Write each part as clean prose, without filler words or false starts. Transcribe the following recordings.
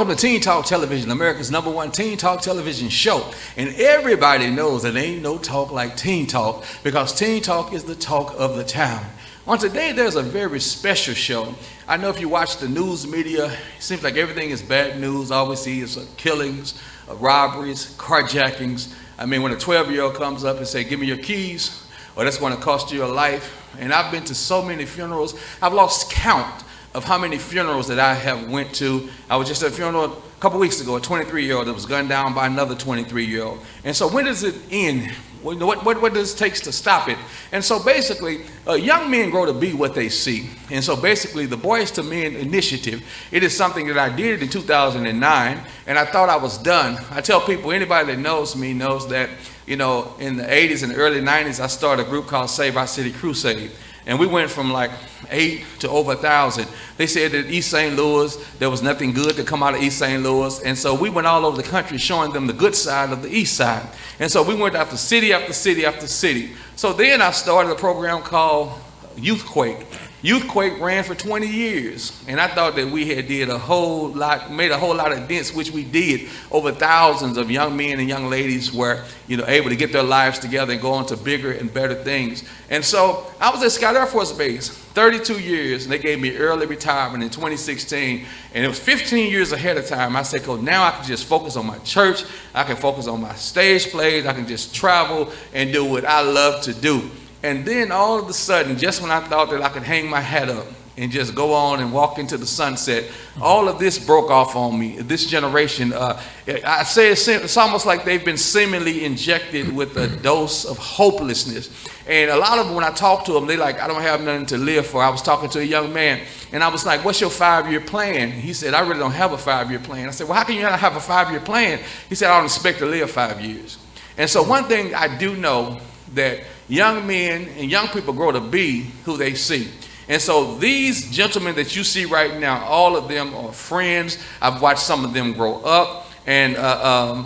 Welcome to Teen Talk Television, America's #1 teen talk television show. And everybody knows that ain't no talk like Teen Talk, because Teen Talk is the talk of the town. On today, there's a very special show. I know if you watch the news media, it seems like everything is bad news. All we see is killings, robberies, carjackings. I mean, when a 12-year-old comes up and say, give me your keys, or that's going to cost you your life. And I've been to so many funerals. I've lost count of how many funerals that I have went to. I was just at a funeral a couple weeks ago, a 23-year-old that was gunned down by another 23-year-old. And so when does it end? What does it take to stop it? And so basically, young men grow to be what they see. And so basically, the Boys to Men initiative, it is something that I did in 2009, and I thought I was done. I tell people, anybody that knows me knows that, in the 80s and the early 90s, I started a group called Save Our City Crusade. And we went from like 8 to over 1,000. They said that East St. Louis, there was nothing good to come out of East St. Louis. And so we went all over the country showing them the good side of the East Side. And so we went after city after city after city. So then I started a program called Youthquake. Youthquake ran for 20 years, and I thought that we had made a whole lot of dents, which we did. Over thousands of young men and young ladies were, able to get their lives together and go on to bigger and better things. And so I was at Scott Air Force Base 32 years, and they gave me early retirement in 2016, and it was 15 years ahead of time. I said, now I can just focus on my church, I can focus on my stage plays, I can just travel and do what I love to do. And then all of a sudden, just when I thought that I could hang my hat up and just go on and walk into the sunset, all of this broke off on me. This generation, I say it's almost like they've been seemingly injected with a dose of hopelessness. And a lot of them, when I talk to them, they like, I don't have nothing to live for. I was talking to a young man, and I was like, what's your 5-year plan? He said, I really don't have a 5-year plan. I said, well, how can you not have a 5-year plan? He said, I don't expect to live 5 years. And so one thing I do know, that young men and young people grow to be who they see. And so these gentlemen that you see right now, all of them are friends. I've watched some of them grow up. And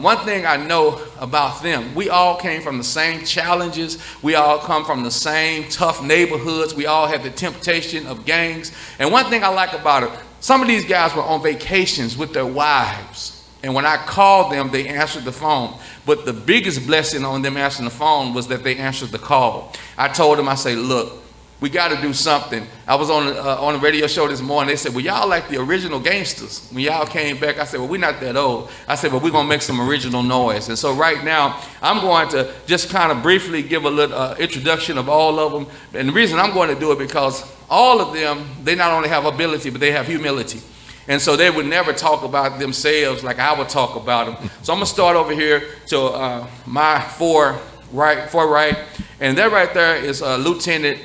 one thing I know about them, we all came from the same challenges. We all come from the same tough neighborhoods. We all have the temptation of gangs. And one thing I like about it, some of these guys were on vacations with their wives. And when I called them, they answered the phone. But the biggest blessing on them answering the phone was that they answered the call. I told them, I say, look, we got to do something. I was on a radio show this morning. They said, well, y'all like the original gangsters. When y'all came back, I said, well, we're not that old. I said, but we're going to make some original noise. And so right now, I'm going to just kind of briefly give a little introduction of all of them. And the reason I'm going to do it because all of them, they not only have ability, but they have humility. And so they would never talk about themselves like I would talk about them. So I'm going to start over here to my far right. And that right there is Lieutenant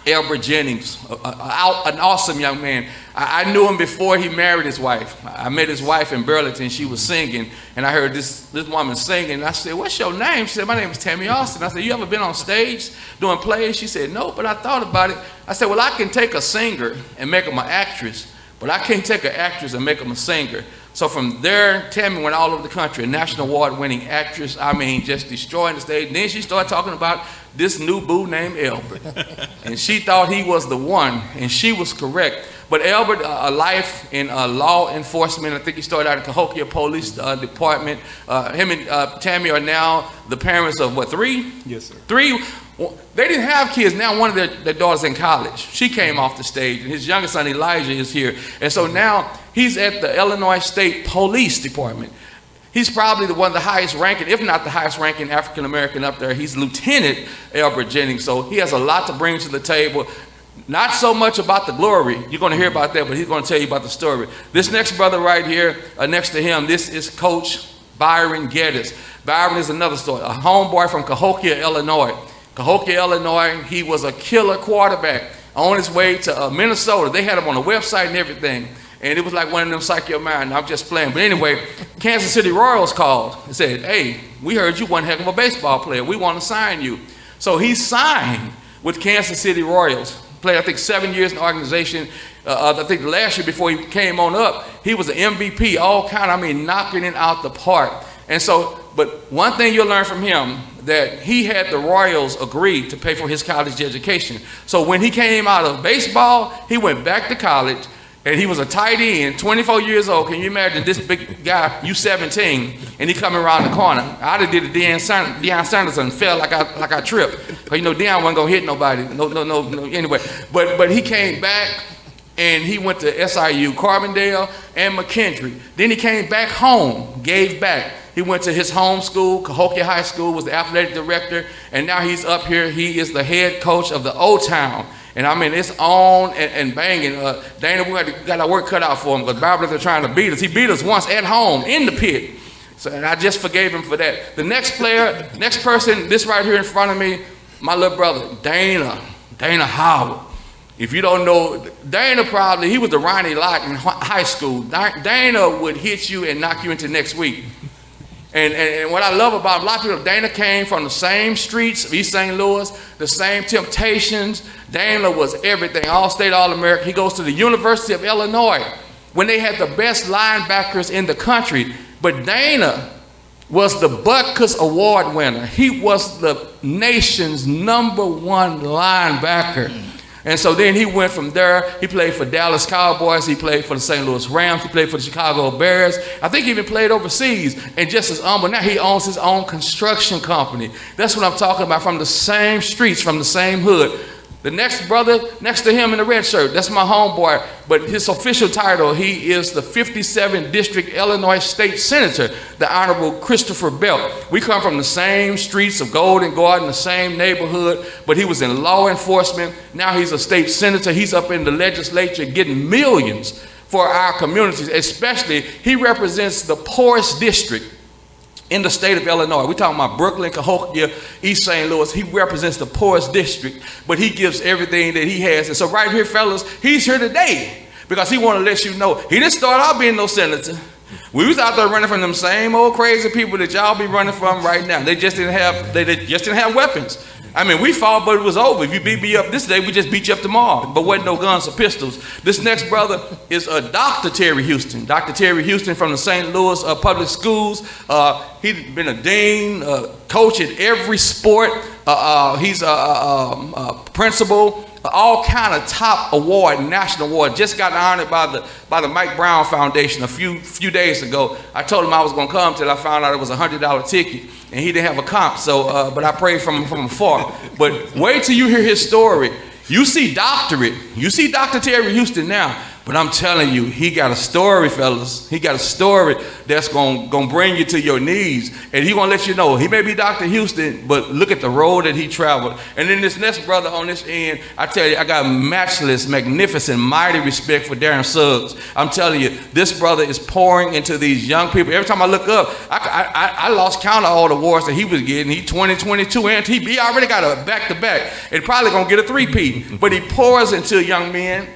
Elbert Jennings, an awesome young man. I knew him before he married his wife. I met his wife in Burlington. She was singing, and I heard this woman singing. And I said, what's your name? She said, my name is Tammy Austin. I said, you ever been on stage doing plays? She said, no, but I thought about it. I said, well, I can take a singer and make them an actress, but I can't take an actress and make them a singer. So from there, Tammy went all over the country, a national award-winning actress. I mean, just destroying the stage. And then she started talking about this new boo named Elbert. And she thought he was the one, and she was correct. But Elbert, a life in law enforcement. I think he started out in Cahokia Police Department. Him and Tammy are now the parents of, what, 3? Yes, sir. 3. They didn't have kids. Now one of their daughters in college. She came off the stage, and his youngest son Elijah is here. And so now he's at the Illinois State Police Department. He's probably one of the highest ranking, if not the highest ranking African American up there. He's Lieutenant Elbert Jennings. So he has a lot to bring to the table. Not so much about the glory. You're going to hear about that, but he's going to tell you about the story. This next brother right here, next to him, this is Coach Byron Geddes. Byron is another story, a homeboy from Cahokia, Illinois. Cahokia, Illinois, he was a killer quarterback on his way to Minnesota. They had him on a website and everything. And it was like one of them psych your mind. I'm just playing. But anyway, Kansas City Royals called and said, hey, we heard you one heck of a baseball player. We want to sign you. So he signed with Kansas City Royals. Played, I think, 7 years in the organization. I think last year before he came on up, he was an MVP, knocking it out the park. And so, but one thing you'll learn from him, that he had the Royals agree to pay for his college education. So when he came out of baseball, he went back to college, And he was a tight end, 24 years old. Can you imagine this big guy, you 17, and he coming around the corner? I'd have did a Deion Sanders and fell like I tripped. Because you know Deion wasn't gonna hit nobody. No. Anyway, but he came back and he went to SIU, Carbondale and McKendree. Then he came back home, gave back. He went to his home school, Cahokia High School, was the athletic director, and now he's up here. He is the head coach of the O-Town. And I mean, it's on and banging. Dana, we got our work cut out for him because Bible are trying to beat us. He beat us once at home in the pit. So and I just forgave him for that. The next player, next person, this right here in front of me, my little brother, Dana Howard. If you don't know, Dana probably, he was the Ronnie Lott in high school. Dana would hit you and knock you into next week. And what I love about a lot of people, Dana came from the same streets of East St. Louis, the same temptations. Dana was everything, All-State, All-American. He goes to the University of Illinois when they had the best linebackers in the country. But Dana was the Butkus Award winner. He was the nation's #1 linebacker. And so then he went from there. He played for Dallas Cowboys. He played for the St. Louis Rams. He played for the Chicago Bears. I think he even played overseas. And just as humble, now he owns his own construction company. That's what I'm talking about, from the same streets, from the same hood. The next brother next to him in the red shirt, that's my homeboy, but his official title, he is the 57th District Illinois State Senator, the Honorable Christopher Belt. We come from the same streets of Golden Garden, the same neighborhood, but he was in law enforcement. Now he's a state senator. He's up in the legislature getting millions for our communities, especially he represents the poorest district in the state of Illinois. We're talking about Brooklyn, Cahokia, East St. Louis. He represents the poorest district, but he gives everything that he has. And so right here, fellas, he's here today because he want to let you know he didn't start out being no senator. We was out there running from them same old crazy people that y'all be running from right now. They just didn't have weapons. I mean, we fought, but it was over. If you beat me up this day, we just beat you up tomorrow. But wasn't no guns or pistols. This next brother is Dr. Terry Houston. Dr. Terry Houston from the St. Louis Public Schools. He's been a dean, coach at every sport. He's a principal. All kind of top award, national award. Just got honored by the Mike Brown Foundation a few days ago. I told him I was going to come till I found out it was a $100 ticket, and he didn't have a comp. So, but I prayed from afar. But wait till you hear his story. You see doctorate. You see Dr. Terry Houston now. But I'm telling you, he got a story, fellas. He got a story that's gonna bring you to your knees. And he gonna let you know, he may be Dr. Houston, but look at the road that he traveled. And then this next brother on this end, I tell you, I got matchless, magnificent, mighty respect for Darren Suggs. I'm telling you, this brother is pouring into these young people. Every time I look up, I lost count of all the awards that he was getting. He 2022 and he already got a back-to-back. And probably gonna get a 3-peat. But he pours into young men,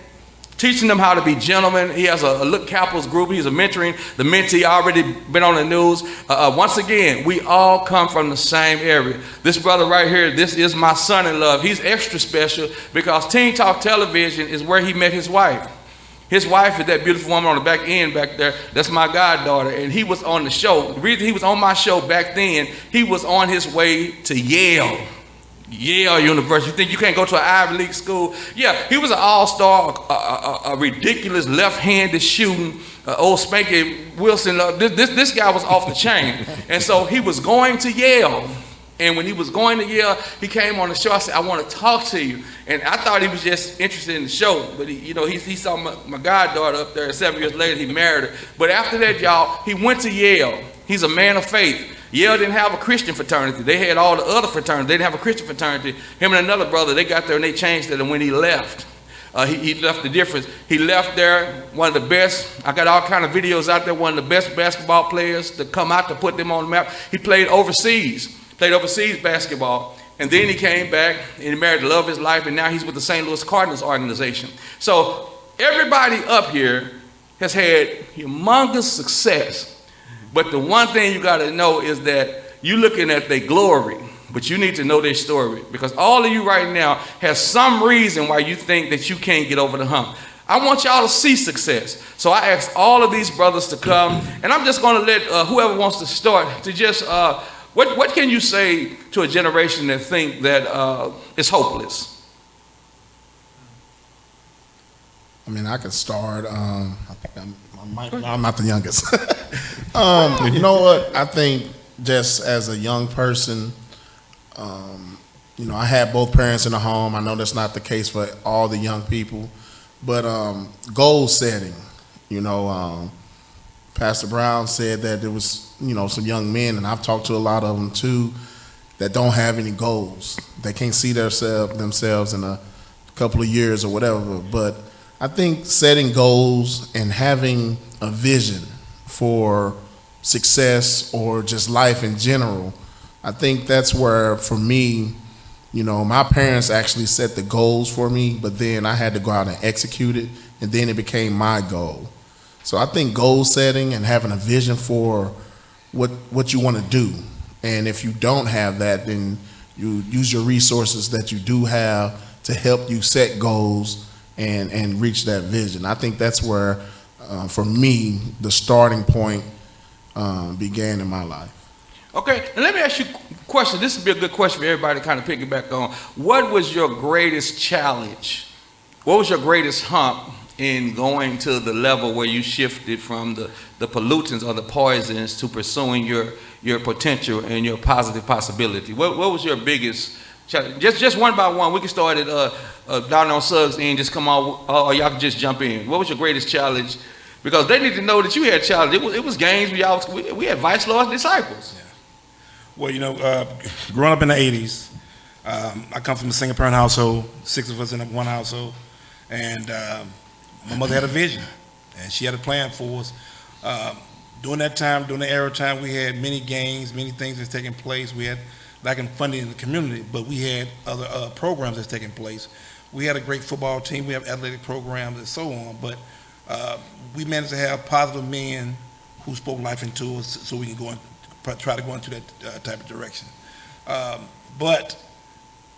teaching them how to be gentlemen. He has a Look Capitals group. He's a mentoring, the mentee, already been on the news. Once again, we all come from the same area. This brother right here, this is my son-in-law. He's extra special because Teen Talk Television is where he met his wife. His wife is that beautiful woman on the back end back there. That's my goddaughter. And he was on the show. The reason he was on my show back then, he was on his way to Yale University. You think you can't go to an Ivy League school? Yeah, he was an all-star, a ridiculous left-handed shooting, old Spanky Wilson. This guy was off the chain. And so he was going to Yale. And when he was going to Yale, he came on the show. I said, I want to talk to you. And I thought he was just interested in the show. But he saw my goddaughter up there. 7 years later, he married her. But after that, y'all, he went to Yale. He's a man of faith. Yale didn't have a Christian fraternity. They had all the other fraternities. They didn't have a Christian fraternity. Him and another brother, they got there and they changed it. And when he left, he left the difference. He left there, one of the best. I got all kind of videos out there. One of the best basketball players to come out to put them on the map. He played overseas basketball. And then he came back and he married the love of his life. And now he's with the St. Louis Cardinals organization. So everybody up here has had humongous success. But the one thing you got to know is that you're looking at their glory, but you need to know their story because all of you right now has some reason why you think that you can't get over the hump. I want y'all to see success. So I asked all of these brothers to come, and I'm just going to let whoever wants to start to just, what can you say to a generation that think that it's hopeless? I mean, I could start. I think I'm not the youngest. You know what? I think just as a young person, I had both parents in the home. I know that's not the case for all the young people, but goal setting. Pastor Brown said that there was, some young men, and I've talked to a lot of them too, that don't have any goals. They can't see themselves in a couple of years or whatever. But I think setting goals and having a vision for success or just life in general, I think that's where, for me, my parents actually set the goals for me, but then I had to go out and execute it, and then it became my goal. So I think goal setting and having a vision for what you want to do. And if you don't have that, then you use your resources that you do have to help you set goals and reach that vision. I think that's where, for me, the starting point began in my life. Okay, and let me ask you a question. This would be a good question for everybody to kind of piggyback on. What was your greatest challenge? What was your greatest hump in going to the level where you shifted from the pollutants or the poisons to pursuing your potential and your positive possibility? What was your biggest challenge? Just one by one. We can start at down on Suggs and just come on, or y'all can just jump in. What was your greatest challenge? Because they need to know that you had challenges. It was games we had vice lords and disciples. Yeah. Well, growing up in the 80s, I come from a single parent household, 6 of us in one household, and my mother had a vision, and she had a plan for us. During that time, during the era time, we had many games, many things that's taking place. We had lacking funding in the community, but we had other programs that's taking place. We had a great football team. We have athletic programs and so on, but we managed to have positive men who spoke life into us so we can try to go into that type of direction. But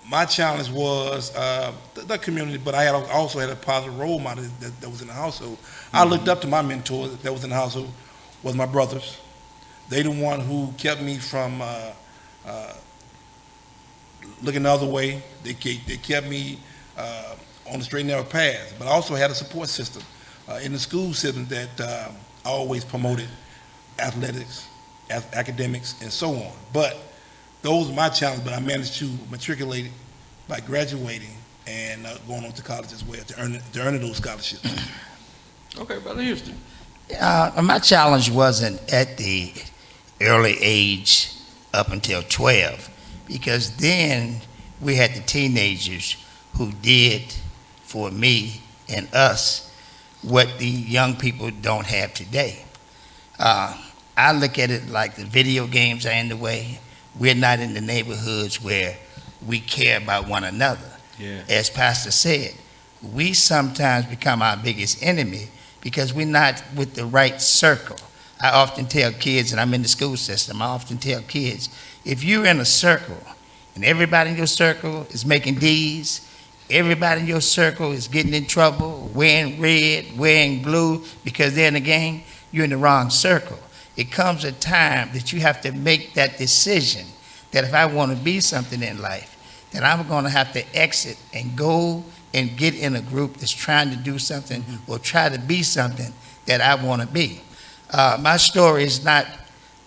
my challenge was the community, but I also had a positive role model that was in the household. I looked up to my mentor that was in the household, was my brothers. They the one who kept me from looking the other way. They kept me on the straight and narrow path, but I also had a support system in the school system that always promoted athletics, academics, and so on. But those are my challenges, but I managed to matriculate by graduating and going on to college as well to earn those scholarships. Okay, Brother Houston. My challenge wasn't at the early age up until 12, because then we had the teenagers who did for me and us what the young people don't have today. I look at it like the video games are in the way. We're not in the neighborhoods where we care about one another. Yeah. As Pastor said, we sometimes become our biggest enemy because we're not with the right circle. I often tell kids, and I'm in the school system, I often tell kids, if you're in a circle and everybody in your circle is making D's, everybody in your circle is getting in trouble, wearing red, wearing blue because they're in the game, you're in the wrong circle. It comes a time that you have to make that decision that if I want to be something in life, then I'm going to have to exit and go and get in a group that's trying to do something or try to be something that I want to be. My story is not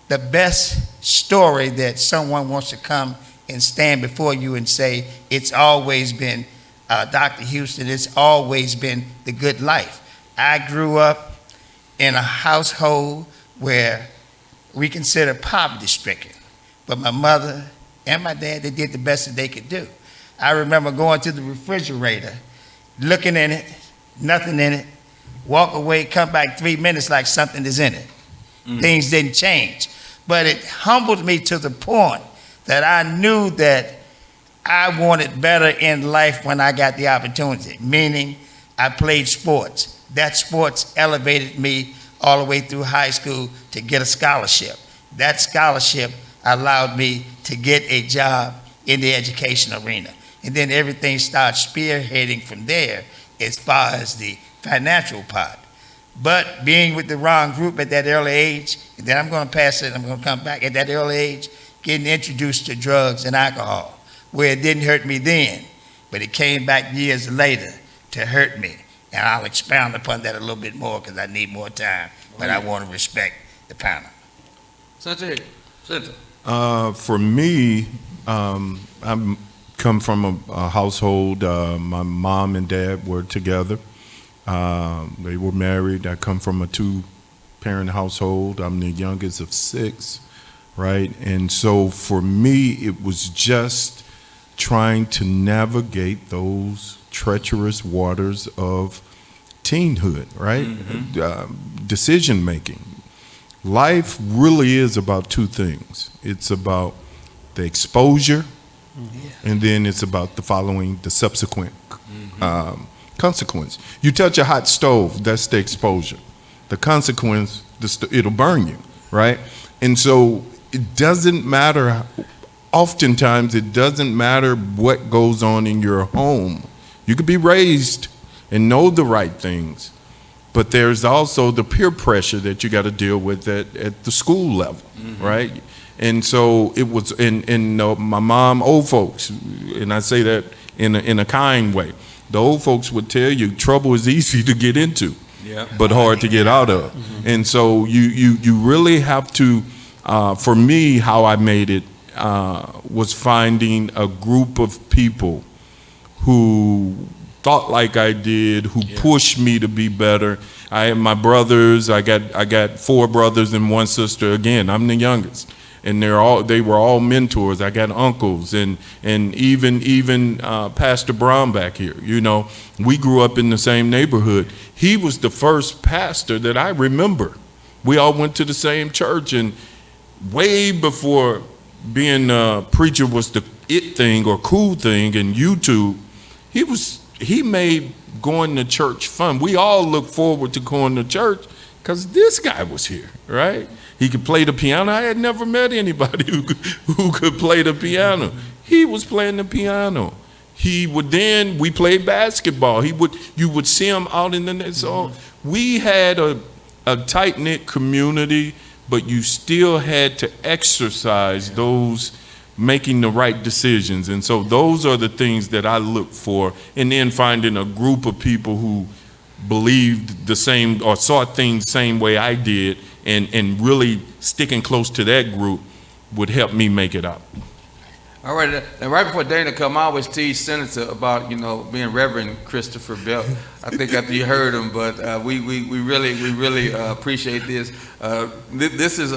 the best story that someone wants to come and stand before you and say, it's always been Dr. Houston, it's always been the good life. I grew up in a household where we consider poverty stricken, but my mother and my dad, they did the best that they could do. I remember going to the refrigerator, looking in it, nothing in it, walk away, come back 3 minutes like something is in it. Things didn't change, but it humbled me to the point that I knew that I wanted better in life when I got the opportunity, meaning I played sports. That sports elevated me all the way through high school to get a scholarship. That scholarship allowed me to get a job in the education arena. And then everything starts spearheading from there as far as the financial part. But being with the wrong group at that early age, and then I'm going to pass it, I'm going to come back, at that early age, getting introduced to drugs and alcohol, where it didn't hurt me then, but it came back years later to hurt me. And I'll expound upon that a little bit more because I need more time, but I want to respect the panel. Senator, For me, I come from a household. My mom and dad were together. They were married. I come from a two-parent household. I'm the youngest of 6, right? And so for me, it was just trying to navigate those treacherous waters of teenhood, right? Decision making. Life really is about 2 things. It's about the exposure, and then it's about the subsequent consequence. You touch a hot stove, that's the exposure. The consequence, it'll burn you, right? And so it doesn't matter, oftentimes it doesn't matter what goes on in your home. You could be raised and know the right things, but there's also the peer pressure that you got to deal with at the school level, right? And so it was, my mom, old folks, and I say that in a kind way, the old folks would tell you trouble is easy to get into, but hard to get out of. And so you really have to, for me, how I made it was finding a group of people who thought like I did, who pushed me to be better. I had my brothers. I got 4 brothers and 1 sister. Again, I'm the youngest, and they were all mentors. I got uncles and even Pastor Brown back here. You know, we grew up in the same neighborhood. He was the first pastor that I remember. We all went to the same church, and way before being a preacher was the it thing or cool thing and YouTube, he made going to church fun. We all look forward to going to church because this guy was here, right? He could play the piano. I had never met anybody who could play the piano. He was playing the piano. We played basketball. You would see him out in the net. So we had a tight-knit community, but you still had to exercise those making the right decisions. And so those are the things that I look for. And then finding a group of people who believed the same or saw things the same way I did, and really sticking close to that group would help me make it out. All right, and right before Dana come, I always tease Senator about, being Reverend Christopher Bell. I think after you heard him, but we really appreciate this. This is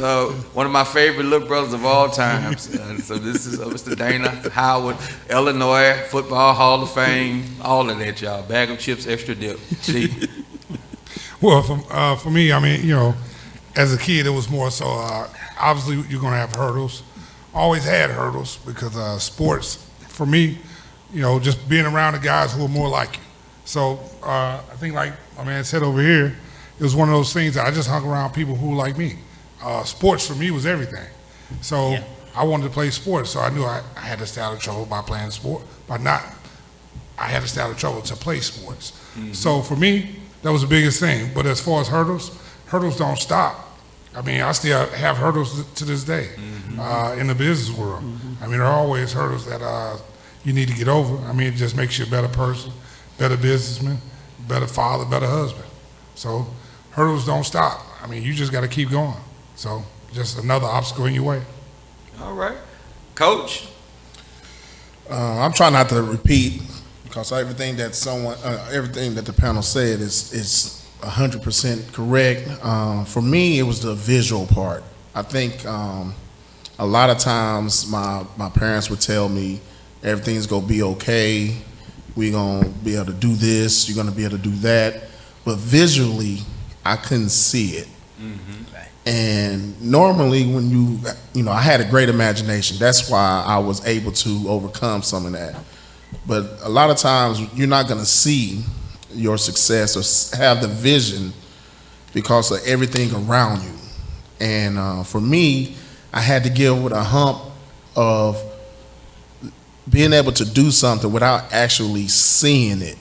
one of my favorite little brothers of all times. So this is Mr. Dana Howard, Illinois Football Hall of Fame, all of that, y'all. Bag of chips, extra dip. See? Well, for me, I mean, as a kid, it was more so, obviously you're going to have hurdles. Always had hurdles because sports, for me, just being around the guys who are more like you. So I think like my man said over here, it was one of those things that I just hung around people who were like me. Sports for me was everything. So I wanted to play sports, so I knew I had to stay out of trouble by playing sport, I had to stay out of trouble to play sports. So for me, that was the biggest thing. But as far as hurdles don't stop. I mean, I still have hurdles to this day in the business world. I mean, there are always hurdles that you need to get over. I mean, it just makes you a better person, better businessman, better father, better husband. So hurdles don't stop. I mean, you just got to keep going. So just another obstacle in your way. All right. Coach? I'm trying not to repeat because everything that the panel said is 100% correct. For me, it was the visual part. I think a lot of times my parents would tell me everything's gonna be okay. We're gonna be able to do this. You're gonna be able to do that. But visually, I couldn't see it. And normally, when I had a great imagination. That's why I was able to overcome some of that. But a lot of times, you're not gonna see your success or have the vision because of everything around you. And for me, I had to get with a hump of being able to do something without actually seeing it.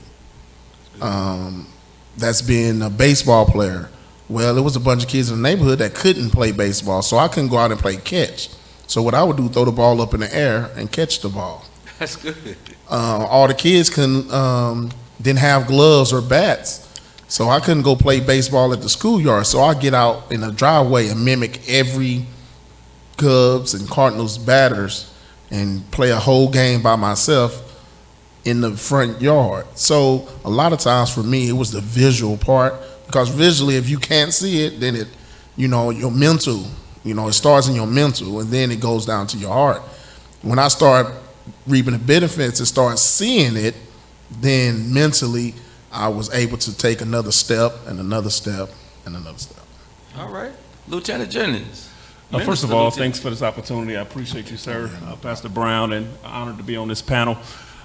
That's being a baseball player. Well, there was a bunch of kids in the neighborhood that couldn't play baseball, so I couldn't go out and play catch. So what I would do, throw the ball up in the air and catch the ball. That's good. All the kids can didn't have gloves or bats. So I couldn't go play baseball at the schoolyard. So I get out in the driveway and mimic every Cubs and Cardinals batters and play a whole game by myself in the front yard. So a lot of times for me, it was the visual part, because visually, if you can't see it, then it, your mental, it starts in your mental and then it goes down to your heart. When I start reaping the benefits and start seeing it, then mentally I was able to take another step and another step and another step. All right. Lieutenant Jennings. First of all, thanks for this opportunity. I appreciate you, sir, Pastor Brown, and honored to be on this panel.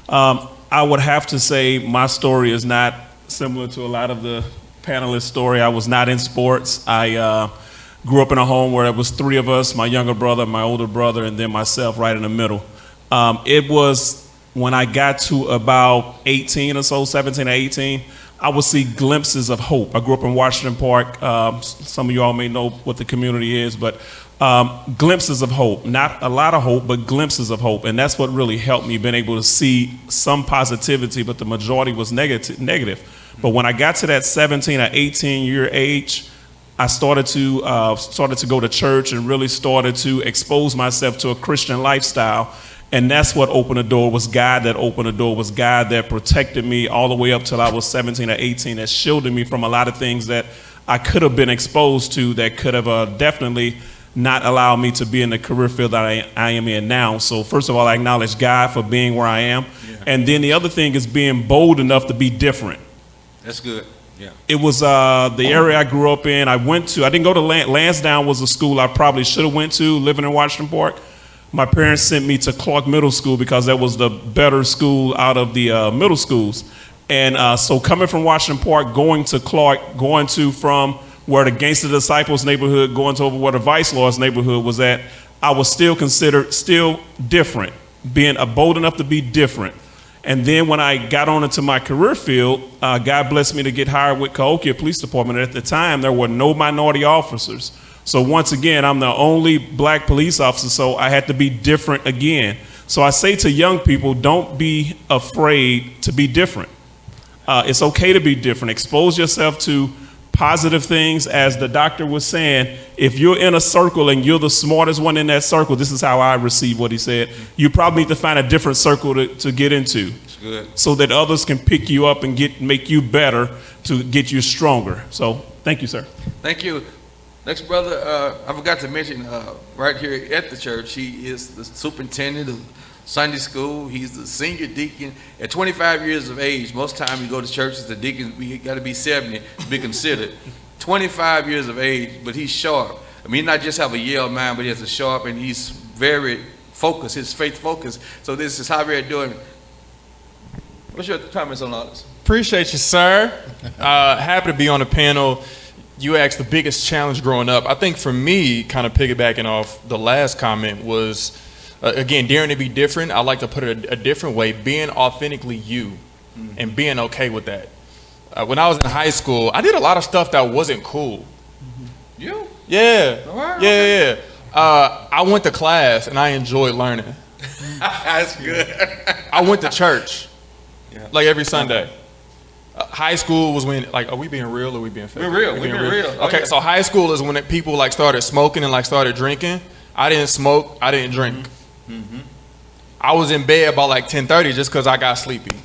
I would have to say my story is not similar to a lot of the panelists' story. I was not in sports. I grew up in a home where there was three of us, my younger brother, my older brother, and then myself right in the middle. It was when I got to about 18 or so, 17 or 18, I would see glimpses of hope. I grew up in Washington Park. Some of you all may know what the community is, but glimpses of hope. Not a lot of hope, but glimpses of hope. And that's what really helped me, being able to see some positivity, but the majority was negative. But when I got to that 17 or 18 year age, I started to go to church and really started to expose myself to a Christian lifestyle. And that's what opened the door. Was God that opened the door. Was God that protected me all the way up till I was 17 or 18, that shielded me from a lot of things that I could have been exposed to, that could have definitely not allowed me to be in the career field that I am in now. So first of all, I acknowledge God for being where I am. Yeah. And then the other thing is being bold enough to be different. That's good. Yeah. It was the area I grew up in. I didn't go to Lansdowne was a school I probably should have went to, living in Washington Park. My parents sent me to Clark Middle School because that was the better school out of the middle schools. And so coming from Washington Park, going to Clark, from where the Gangster Disciples neighborhood, going to over where the Vice Lords neighborhood was at, I was still considered different, being bold enough to be different. And then when I got on into my career field, God blessed me to get hired with Cahokia Police Department. At the time, there were no minority officers. So once again, I'm the only black police officer, so I had to be different again. So I say to young people, don't be afraid to be different. It's okay to be different. Expose yourself to positive things. As the doctor was saying, if you're in a circle and you're the smartest one in that circle, this is how I receive what he said, you probably need to find a different circle to get into. That's good. So that others can pick you up and make you better, to get you stronger. So thank you, sir. Thank you. Next brother, I forgot to mention, right here at the church, he is the superintendent of Sunday school. He's the senior deacon. At 25 years of age, most time you go to church as a deacon, we got to be 70 to be considered. 25 years of age, but he's sharp. I mean, he not just have a yell mind, but he has a sharp, and he's very focused, his faith focused. So this is Javier doing. What's your comments on all this? Appreciate you, sir. Happy to be on the panel. You asked the biggest challenge growing up. I think for me, kind of piggybacking off the last comment, was, again, daring to be different. I like to put it a different way, being authentically you and being okay with that. When I was in high school, I did a lot of stuff that wasn't cool. You? Yeah. All right, Yeah. I went to class and I enjoyed learning. That's good. I went to church, like every Sunday. High school was when, like, are we being real or are we being fake? We're real. We're being real. Okay, so high school is when people like started smoking and like started drinking. I didn't smoke. I didn't drink. Mm-hmm. I was in bed by like 10:30 just because I got sleepy.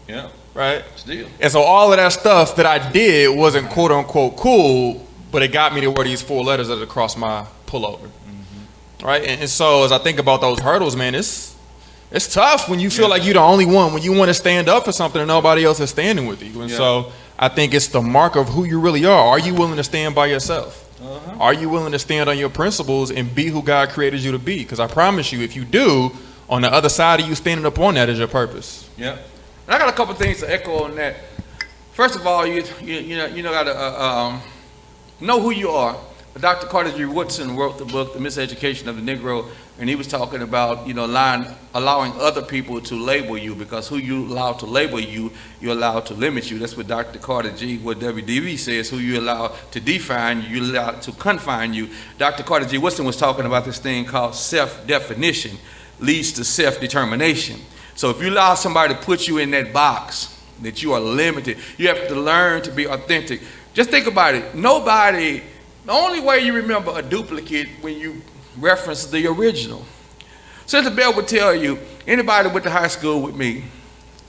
Yeah. Right? Still. And so all of that stuff that I did wasn't quote unquote cool, but it got me to where these 4 letters are across my pullover. Mm-hmm. Right? And so as I think about those hurdles, man, it's tough when you feel like you're the only one, when you want to stand up for something and nobody else is standing with you. And so I think it's the mark of who you really are. Are you willing to stand by yourself? Uh-huh. Are you willing to stand on your principles and be who God created you to be? Because I promise you, if you do, on the other side of you standing up on that is your purpose. Yeah. And I got a couple things to echo on that. First of all, you got to know who you are. Dr. Carter G. Woodson wrote the book, The Miseducation of the Negro, and he was talking about, allowing other people to label you, because who you allow to label you, you're allowed to limit you. That's what Dr. Carter G., what WDV says, who you allow to define you, you allow to confine you. Dr. Carter G. Woodson was talking about this thing called self-definition leads to self-determination. So if you allow somebody to put you in that box, that you are limited. You have to learn to be authentic. Just think about it. The only way you remember a duplicate when you reference the original. Sister Bell would tell you, anybody went to high school with me,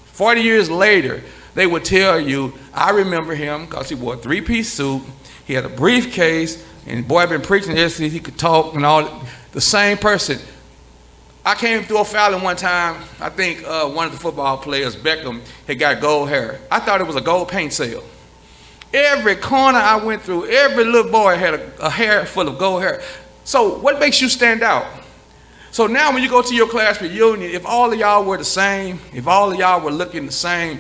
40 years later, they would tell you, I remember him because he wore a three-piece suit, he had a briefcase, and boy, I've been preaching this, he could talk and all, the same person. I came through O'Fallon one time, I think one of the football players, Beckham, had got gold hair. I thought it was a gold paint sale. Every corner I went through, every little boy had a hair full of gold hair. So what makes you stand out? So now when you go to your class reunion, if all of y'all were the same, if all of y'all were looking the same,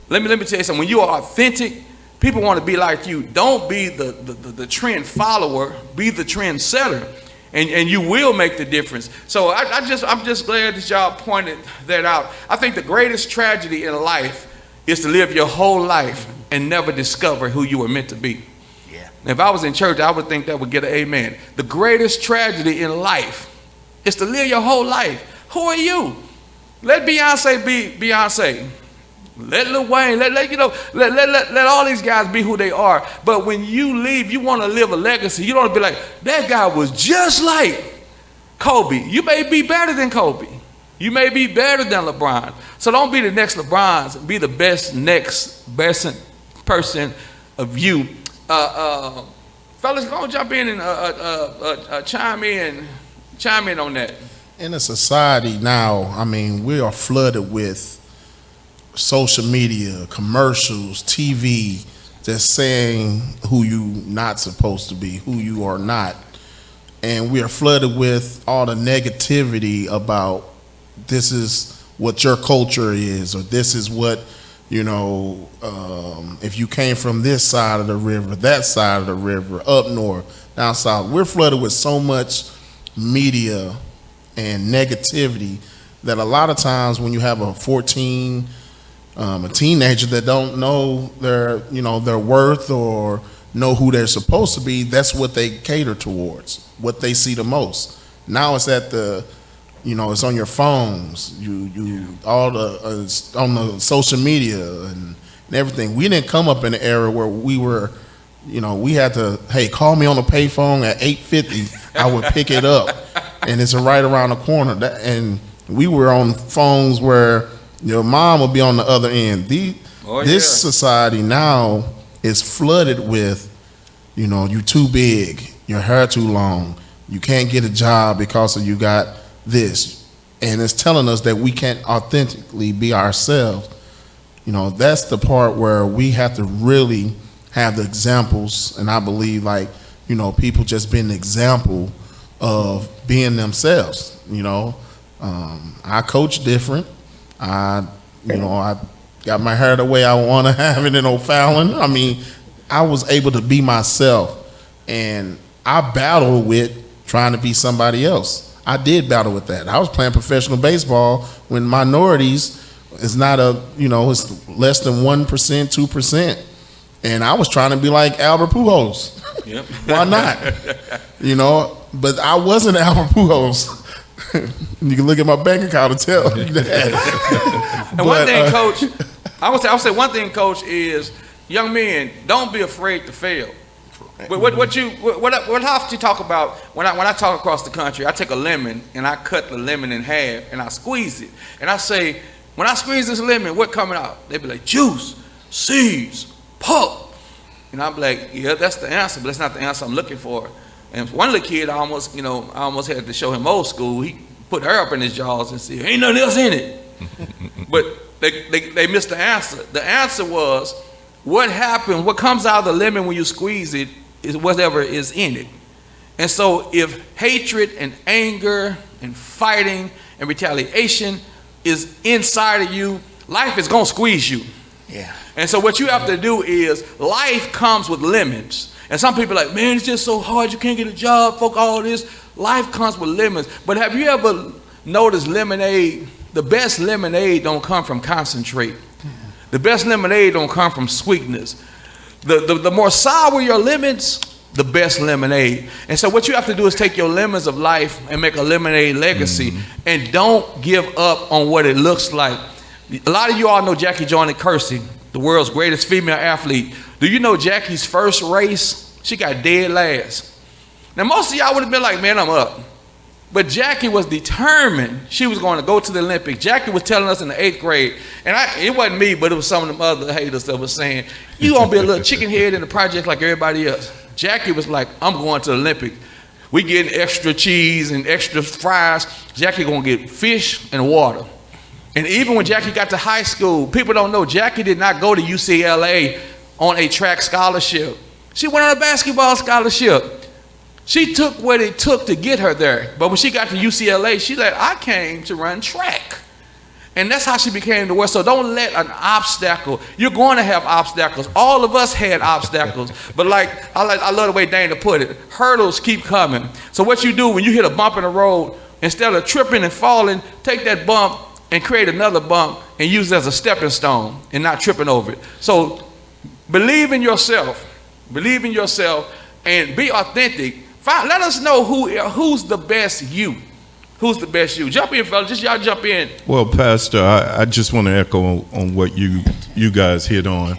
let me tell you something. When you are authentic, people want to be like you. Don't be the trend follower, be the trend setter, and you will make the difference. So I'm just glad that y'all pointed that out. I think the greatest tragedy in life is to live your whole life and never discover who you were meant to be. Yeah. If I was in church, I would think that would get an amen. The greatest tragedy in life is to live your whole life. Who are you? Let Beyonce be Beyonce. Let Lil Wayne, let all these guys be who they are. But when you leave, you want to live a legacy. You don't want to be like, that guy was just like Kobe. You may be better than Kobe. You may be better than LeBron. So don't be the next LeBron. Be the best person of you. Fellas, go and jump in and chime in on that. In a society now, I mean, we are flooded with social media, commercials, TV, just saying who you not supposed to be, who you are not. And we are flooded with all the negativity about this is what your culture is, or this is what, if you came from this side of the river, that side of the river, up north, down south. We're flooded with so much media and negativity that a lot of times when you have a teenager that don't know their worth or know who they're supposed to be, that's what they cater towards, what they see the most. Now it's at it's on your phones, on the social media and everything. We didn't come up in an era where we were, we had to, hey, call me on the payphone at 8:50. I would pick it up, and it's right around the corner. And we were on phones where your mom would be on the other end. This society now is flooded with, you too big, your hair too long, you can't get a job because of you got this, and it's telling us that we can't authentically be ourselves. That's the part where we have to really have the examples, and I believe people just being an example of being themselves. I coach different. I got my hair the way I want to have it in O'Fallon. I mean, I was able to be myself, and I battled with trying to be somebody else. I did battle with that. I was playing professional baseball when minorities is not it's less than 1%, 2%. And I was trying to be like Albert Pujols. Yep. Why not? But I wasn't Albert Pujols. You can look at my bank account and tell you that. And one thing, Coach, I would say one thing, Coach, is young men, don't be afraid to fail. What often you talk about when I talk across the country, I take a lemon and I cut the lemon in half and I squeeze it. And I say, when I squeeze this lemon, what coming out? They be like, juice, seeds, pulp. And I'm like, yeah, that's the answer, but that's not the answer I'm looking for. And one little kid, I almost had to show him old school. He put her up in his jaws and said, ain't nothing else in it. But they missed the answer. The answer was, what happened, what comes out of the lemon when you squeeze it is whatever is in it. And so if hatred and anger and fighting and retaliation is inside of you, life is going to squeeze you. Yeah. And so what you have to do is, life comes with lemons. And some people are like, man, it's just so hard, you can't get a job, fuck all this. Life comes with lemons. But have you ever noticed lemonade, the best lemonade don't come from concentrate. The best lemonade don't come from sweetness. The more sour your lemons, the best lemonade. And so what you have to do is take your lemons of life and make a lemonade legacy. And don't give up on what it looks like. A lot of you all know Jackie Joyner Kersey, the world's greatest female athlete. Do you know Jackie's first race? She got dead last. Now, most of y'all would have been like, man, I'm up. But Jackie was determined she was going to go to the Olympics. Jackie was telling us in the 8th grade, and it wasn't me, but it was some of them other haters that was saying, you gonna be a little chicken head in the project like everybody else. Jackie was like, I'm going to the Olympics. We getting extra cheese and extra fries. Jackie gonna get fish and water. And even when Jackie got to high school, people don't know, Jackie did not go to UCLA on a track scholarship. She went on a basketball scholarship. She took what it took to get her there. But when she got to UCLA, she said, I came to run track. And that's how she became the worst. So don't let an obstacle, you're going to have obstacles. All of us had obstacles. But I love the way Dana put it, hurdles keep coming. So what you do when you hit a bump in the road, instead of tripping and falling, take that bump and create another bump and use it as a stepping stone and not tripping over it. So believe in yourself. Believe in yourself and be authentic. Let us know who's the best you. Who's the best you? Jump in, fellas. Just y'all jump in. Well, Pastor, I just want to echo on what you guys hit on.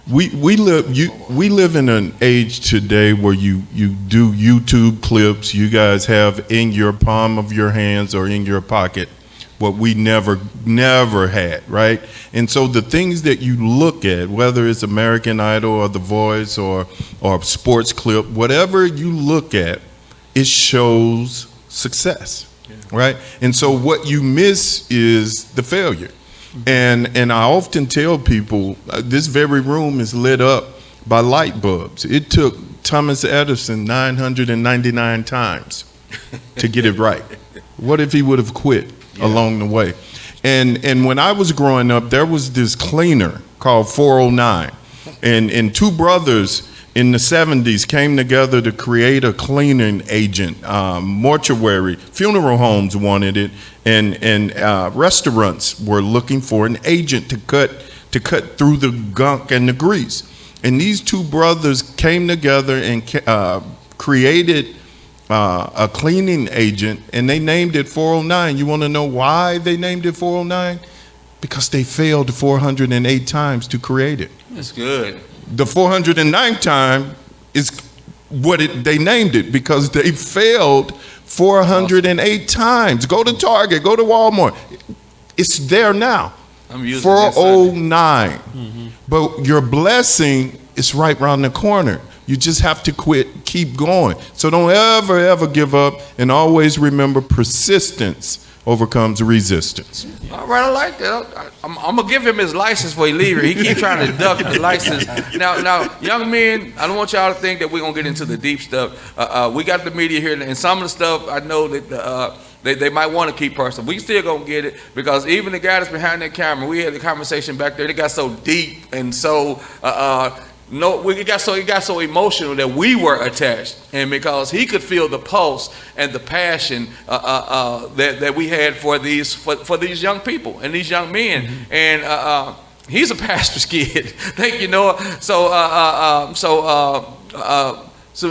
We live in an age today where you do YouTube clips. You guys have in your palm of your hands or in your pocket what we never had, right? And so the things that you look at, whether it's American Idol or The Voice or sports clip, whatever you look at, it shows success, right? And so what you miss is the failure. And I often tell people, this very room is lit up by light bulbs. It took Thomas Edison 999 times to get it right. What if he would have quit along the way? And when I was growing up, there was this cleaner called 409. And two brothers in the 70s came together to create a cleaning agent. Mortuary, funeral homes wanted it, and restaurants were looking for an agent to cut through the gunk and the grease. And these two brothers came together and created a cleaning agent, and they named it 409. You want to know why they named it 409? Because they failed 408 times to create it. That's good. The 409th time is what they named it, because they failed 408 times. Go to Target, go to Walmart. It's there now. I'm using 409. But your blessing is right around the corner. You just have to keep going. So don't ever give up, and always remember persistence overcomes resistance. All right, I like that. I'm gonna give him his license before he leaves. He keeps trying to duck the license. Now, young men, I don't want y'all to think that we're gonna get into the deep stuff. We got the media here, and some of the stuff I know that they might want to keep personal. We still gonna get it, because even the guy that's behind that camera, we had the conversation back there. They got so deep and so. It got so emotional that we were attached, and because he could feel the pulse and the passion that we had for these young people and these young men, and he's a pastor's kid. Thank you, Noah. So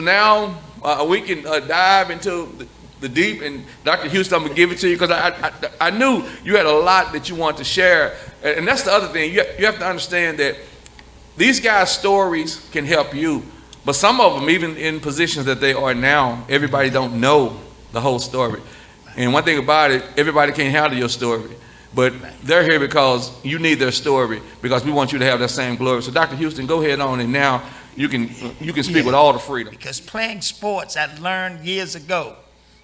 now we can dive into the deep, and Dr. Houston, I'm gonna give it to you, because I knew you had a lot that you wanted to share, and that's the other thing. You have to understand that these guys' stories can help you, but some of them, even in positions that they are now, everybody don't know the whole story. And one thing about it, everybody can't handle your story, but they're here because you need their story, because we want you to have that same glory. So Dr. Houston, go ahead on, and now you can speak with all the freedom. Because playing sports, I learned years ago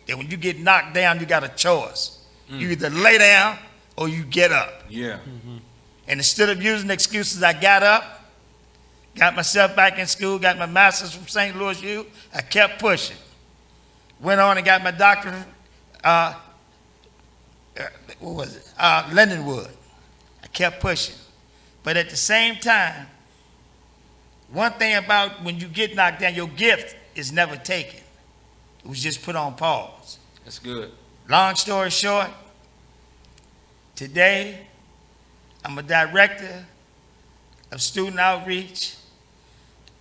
that when you get knocked down, you got a choice. You either lay down or you get up. Yeah. And instead of using excuses, I got up, got myself back in school, got my master's from St. Louis U. I kept pushing. Went on and got my doctorate, Lindenwood. I kept pushing. But at the same time, one thing about when you get knocked down, your gift is never taken. It was just put on pause. That's good. Long story short, today I'm a director of student outreach.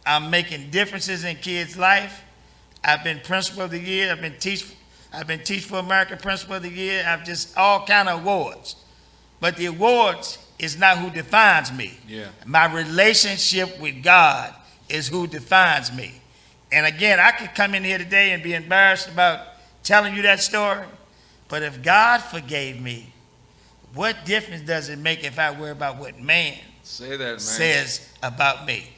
I'm making differences in kids' life. I've been principal of the year. I've been Teach for America principal of the year. I've just all kind of awards. But the awards is not who defines me. Yeah. My relationship with God is who defines me. And again, I could come in here today and be embarrassed about telling you that story, but if God forgave me, what difference does it make if I worry about what man Say that, man. says about me?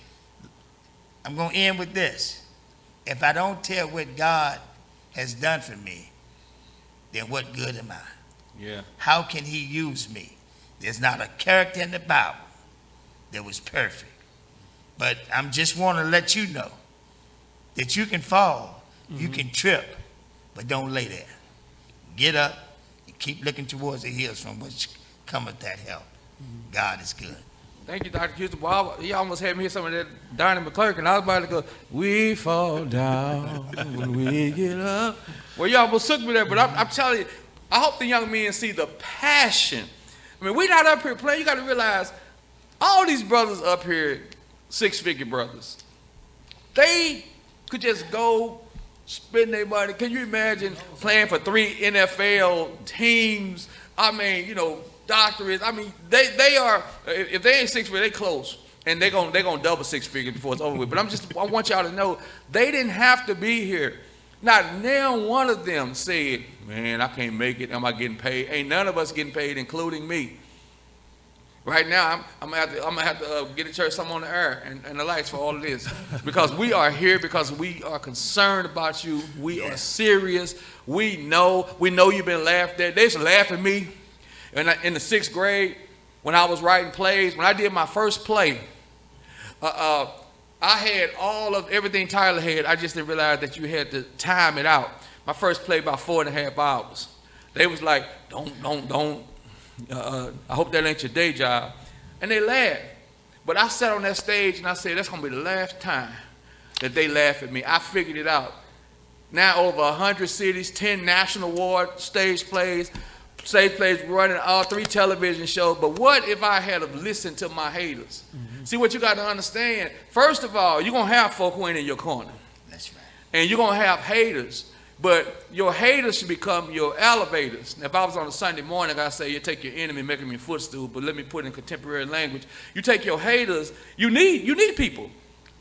I'm going to end with this. If I don't tell what God has done for me, then what good am I? Yeah. How can he use me? There's not a character in the Bible that was perfect. But I'm just want to let you know that you can fall, you can trip, but don't lay there. Get up and keep looking towards the hills from which cometh that help. God is good. Thank you, Dr. Houston. Well, he almost had me hear some of that Donnie McClurkin, and I was about to go, we fall down when we get up. Well, you almost took me there, but I'm telling you, I hope the young men see the passion. I mean, we not up here playing. You got to realize, all these brothers up here, six-figure brothers, they could just go spend their money. Can you imagine playing for 3 NFL teams? I mean, you know, doctorates. I mean, they are, if they ain't six-figure, they close. And they're gonna double six-figure before it's over with. But I want y'all to know, they didn't have to be here. Not now one of them said, man, I can't make it. Am I getting paid? Ain't none of us getting paid, including me. Right now, I'm gonna have to get a church some on the air and the lights for all of this, because we are here because we are concerned about you. We are serious. We know you've been laughed at. They used to laugh at me in the 6th grade when I was writing plays. When I did my first play, I had all of everything Tyler had. I just didn't realize that you had to time it out. My first play about 4.5 hours. They was like, don't. I hope that ain't your day job. And they laughed. But I sat on that stage and I said, that's going to be the last time that they laugh at me. I figured it out. Now over 100 cities, 10 national award stage plays running all 3 television shows. But what if I had have listened to my haters? See, what you got to understand, first of all, you're going to have folk who ain't in your corner. That's right. And you're going to have haters. But your haters should become your elevators. Now, if I was on a Sunday morning, I'd say, you take your enemy, make him your footstool, but let me put it in contemporary language. You take your haters, you need people.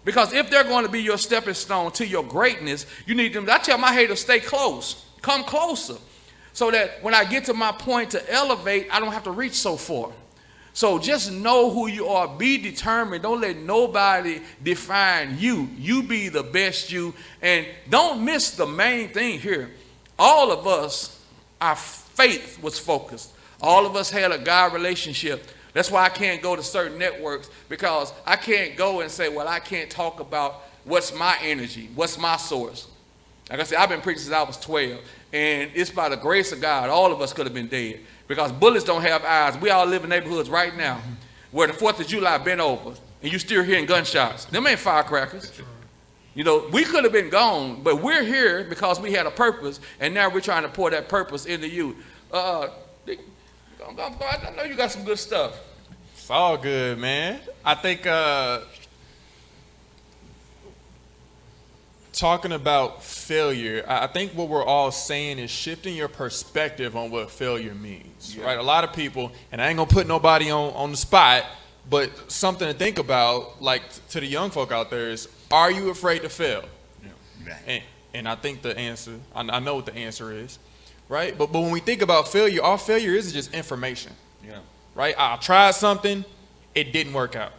Because if they're going to be your stepping stone to your greatness, you need them. I tell my haters, stay close, come closer, so that when I get to my point to elevate, I don't have to reach so far. So just know who you are. Be determined. Don't let nobody define you. You be the best you. And don't miss the main thing here. All of us, our faith was focused. All of us had a God relationship. That's why I can't go to certain networks, because I can't go and say, well, I can't talk about what's my energy, what's my source. Like I said, I've been preaching since I was 12. And it's by the grace of God, all of us could have been dead. Because bullets don't have eyes. We all live in neighborhoods right now where the 4th of July been over, and you still hearing gunshots. Them ain't firecrackers. You know, we could have been gone, but we're here because we had a purpose, and now we're trying to pour that purpose into you. I know you got some good stuff. It's all good, man. I think talking about failure, I think what we're all saying is shifting your perspective on what failure means, right? A lot of people, and I ain't gonna put nobody on the spot, but something to think about, like to the young folk out there, is, are you afraid to fail? Yeah. Right. And I think the answer, I know what the answer is, right? But when we think about failure, all failure is just information. Yeah. Right? I tried something, it didn't work out.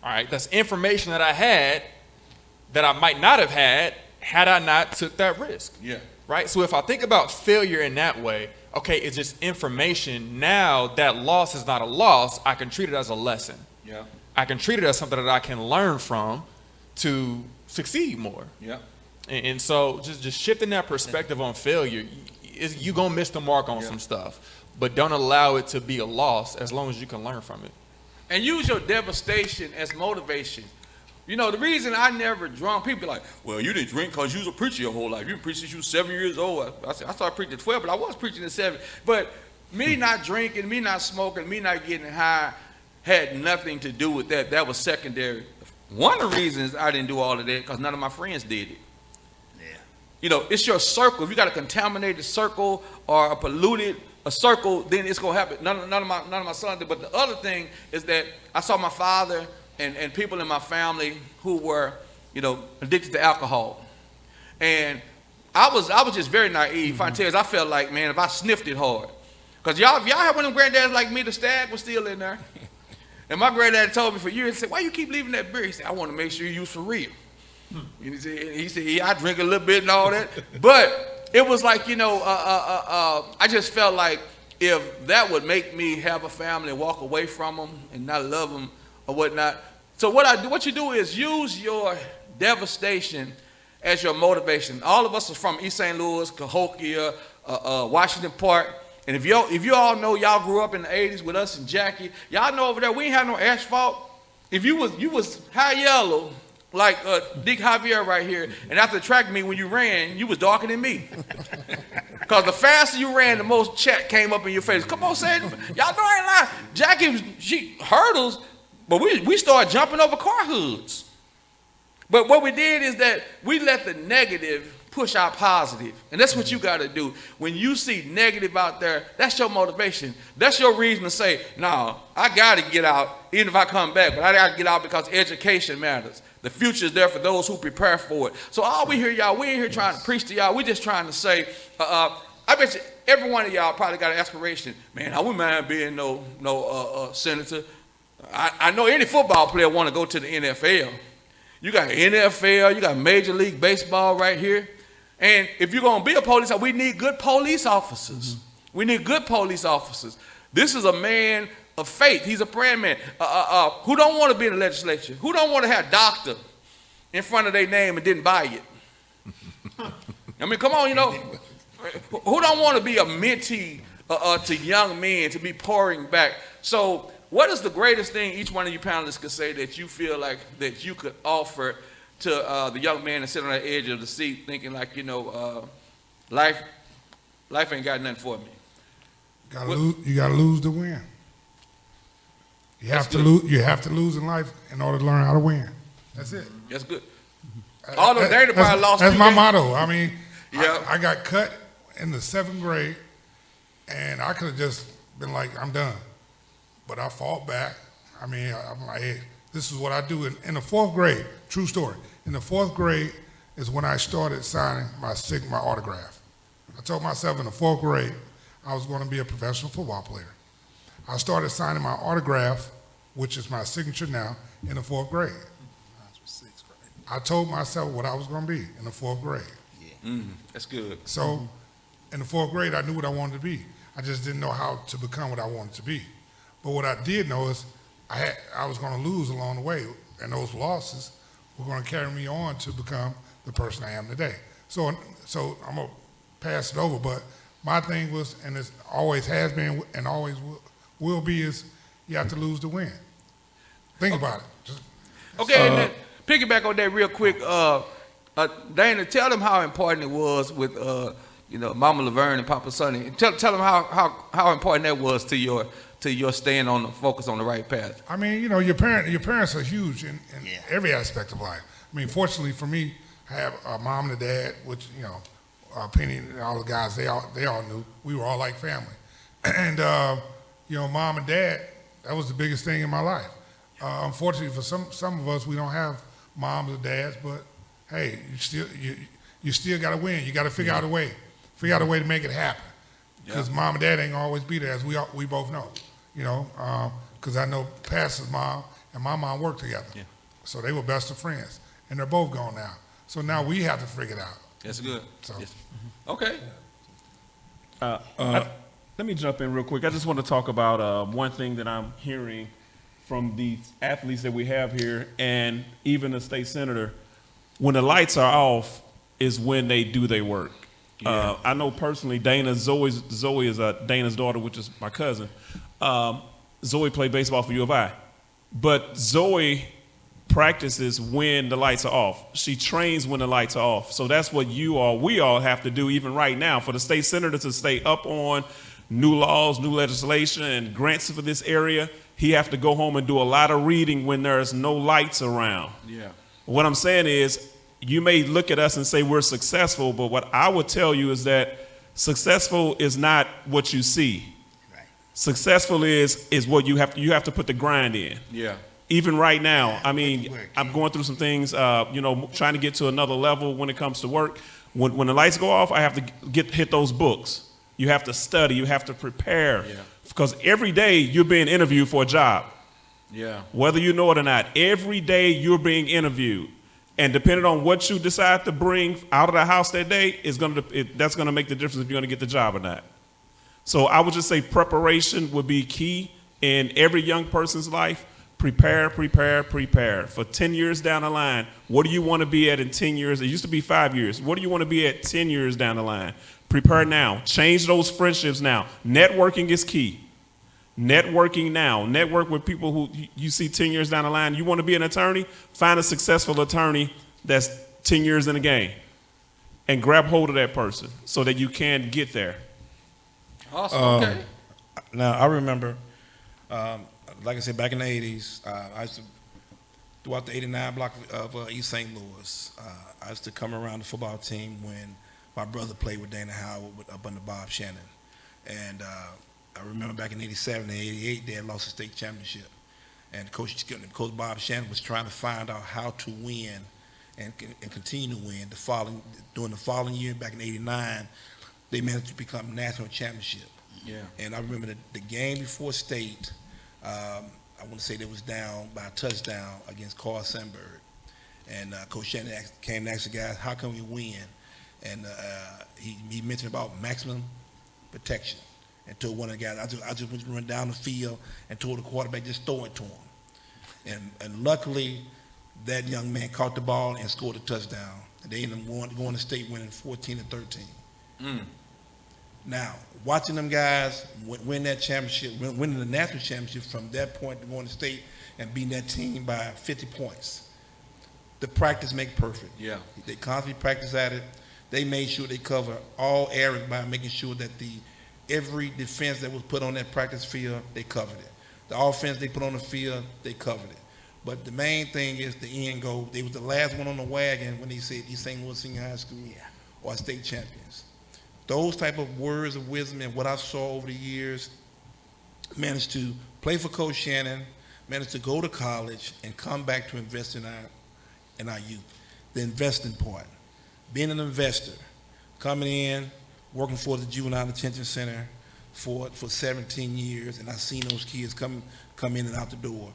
All right, that's information that I had that I might not have had I not took that risk. Yeah. Right? So if I think about failure in that way, okay, it's just information. Now that loss is not a loss. I can treat it as a lesson. Yeah. I can treat it as something that I can learn from to succeed more. Yeah. And so just shifting that perspective on failure, you're going to miss the mark on some stuff. But don't allow it to be a loss as long as you can learn from it. And use your devastation as motivation. You know, the reason I never drunk, people be like, well, you didn't drink because you was a preacher your whole life. You preached since you was 7 years old. I started preaching at 12, but I was preaching at 7. But me not drinking, me not smoking, me not getting high had nothing to do with that. That was secondary. One of the reasons I didn't do all of that, because none of my friends did it. Yeah. You know, it's your circle. If you got a contaminated circle or a polluted a circle, then it's gonna happen. None of my sons did. But the other thing is that I saw my father and people in my family who were, addicted to alcohol, and I was just very naive. I felt like, man, if I sniffed it hard, because if y'all had one of them granddads like me, the stag was still in there. And my granddad told me for years, he said, why you keep leaving that beer? He said, I want to make sure you was for real. He said, yeah, I drink a little bit and all that. But it was like, I just felt like if that would make me have a family and walk away from them and not love them or whatnot. So what you do is use your devastation as your motivation. All of us are from East St. Louis, Cahokia, Washington Park. And if you all know, y'all grew up in the 80s with us and Jackie, y'all know over there we ain't have no asphalt. If you was high yellow, like Dick Javier right here, and after the track meet when you ran, you was darker than me. Because the faster you ran, the most chat came up in your face. Come on, say it. Y'all know I ain't lying. Jackie, she hurdles, but we started jumping over car hoods. But what we did is that we let the negative push our positive. And that's what you got to do. When you see negative out there, that's your motivation. That's your reason to say, no, I got to get out, even if I come back. But I got to get out because education matters. The future is there for those who prepare for it. So all we hear y'all, we ain't here trying to preach to y'all. We just trying to say, I bet you every one of y'all probably got an aspiration. Man, I wouldn't mind being no senator. I know any football player want to go to the NFL. You got NFL, you got Major League Baseball right here. And if you're going to be a police officer, we need good police officers. We need good police officers. This is a man of faith. He's a praying man. Who don't want to be in the legislature? Who don't want to have doctor in front of their name and didn't buy it? I mean, come on, who don't want to be a mentee to young men, to be pouring back? So what is the greatest thing each one of you panelists could say that you feel like that you could offer to the young man that sit on the edge of the seat thinking like, life ain't got nothing for me? You gotta lose to win. You have to lose in life in order to learn how to win. That's it. That's good. All those Dana probably lost. That's my motto. I mean, yeah. I got cut in the 7th grade, and I could have just been like, I'm done. But I fought back. I mean, I'm like, hey, this is what I do. In the 4th grade, true story, in the 4th grade is when I started signing my autograph. I told myself in the 4th grade I was going to be a professional football player. I started signing my autograph, which is my signature now, in the 4th grade. I told myself what I was going to be in the 4th grade. Yeah. That's good. So in the 4th grade, I knew what I wanted to be. I just didn't know how to become what I wanted to be. But what I did know is I was going to lose along the way, and those losses were going to carry me on to become the person I am today. So I'm going to pass it over, but my thing was, and it always has been and always will be, is you have to lose to win. Think about it. Okay, and then piggyback on that real quick. Dana, tell them how important it was with Mama Laverne and Papa Sonny. Tell them how important that was to your staying on the focus on the right path. I mean, your parents are huge in every aspect of life. I mean, fortunately for me, I have a mom and a dad, which Penny and all the guys, they all knew we were all like family, and mom and dad, that was the biggest thing in my life. Unfortunately for some of us, we don't have moms or dads, but hey, you still got to win. You got to figure out a way to make it happen, because mom and dad ain't gonna always be there, as we both know. Because I know Pastor's mom and my mom worked together. Yeah. So they were best of friends. And they're both gone now. So now we have to figure it out. That's good. So. Yes. Okay. Let me jump in real quick. I just want to talk about one thing that I'm hearing from the athletes that we have here, and even the state senator. When the lights are off is when they do their work. Yeah. I know personally, Zoe is Dana's daughter, which is my cousin. Zoe played baseball for U of I. But Zoe practices when the lights are off. She trains when the lights are off. So that's what we all have to do even right now. For the state senator to stay up on new laws, new legislation, and grants for this area, he have to go home and do a lot of reading when there's no lights around. Yeah. What I'm saying is, you may look at us and say we're successful, but what I would tell you is that Successful is not what you see. Right. Successful is what you have to put the grind in. Yeah. Even right now, Yeah, I mean, work, I'm yeah. going through some things, trying to get to another level when it comes to work. When the lights go off, I have to hit those books. You have to study. You have to prepare. Yeah. Because every day you're being interviewed for a job. Yeah. Whether you know it or not, every day you're being interviewed. And depending on what you decide to bring out of the house that day, that's going to make the difference if you're going to get the job or not. So I would just say preparation would be key in every young person's life. Prepare, prepare, prepare. For 10 years down the line, what do you want to be at in 10 years? It used to be 5 years. What do you want to be at 10 years down the line? Prepare now. Change those friendships now. Networking is key. Networking now. Network with people who you see 10 years down the line. You want to be an attorney? Find a successful attorney that's 10 years in the game and grab hold of that person so that you can get there. Awesome. Okay. Now, I remember, like I said, back in the 80s, I used to, throughout the 89 block of East St. Louis, I used to come around the football team when my brother played with Dana Howard up under Bob Shannon. And I remember back in 87 and 88, they had lost the state championship. And Coach Bob Shannon was trying to find out how to win and continue to win. During the following year, back in 89, they managed to become national championship. Yeah. And I remember the game before state, I want to say they was down by a touchdown against Carl Sandburg. And Coach Shannon came and asked the guys, how can we win? And he mentioned about maximum protection. And told one of the guys, I just went to run down the field and told the quarterback, just throw it to him. And luckily, that young man caught the ball and scored a touchdown. And they ended up going to state winning 14-13. Now, watching them guys win that championship, winning the national championship from that point to going to state and beating that team by 50 points. The practice make perfect. Yeah. They constantly practice at it. They made sure they cover all areas by making sure that every defense that was put on that practice field, they covered it. The offense they put on the field, they covered it. But the main thing is the end goal. They was the last one on the wagon when they said East St. Louis Senior High School or state champions. Those type of words of wisdom and what I saw over the years, managed to play for Coach Shannon, managed to go to college and come back to invest in our youth. The investing part, being an investor, coming in, working for the Juvenile Detention Center for 17 years, and I've seen those kids come in and out the door.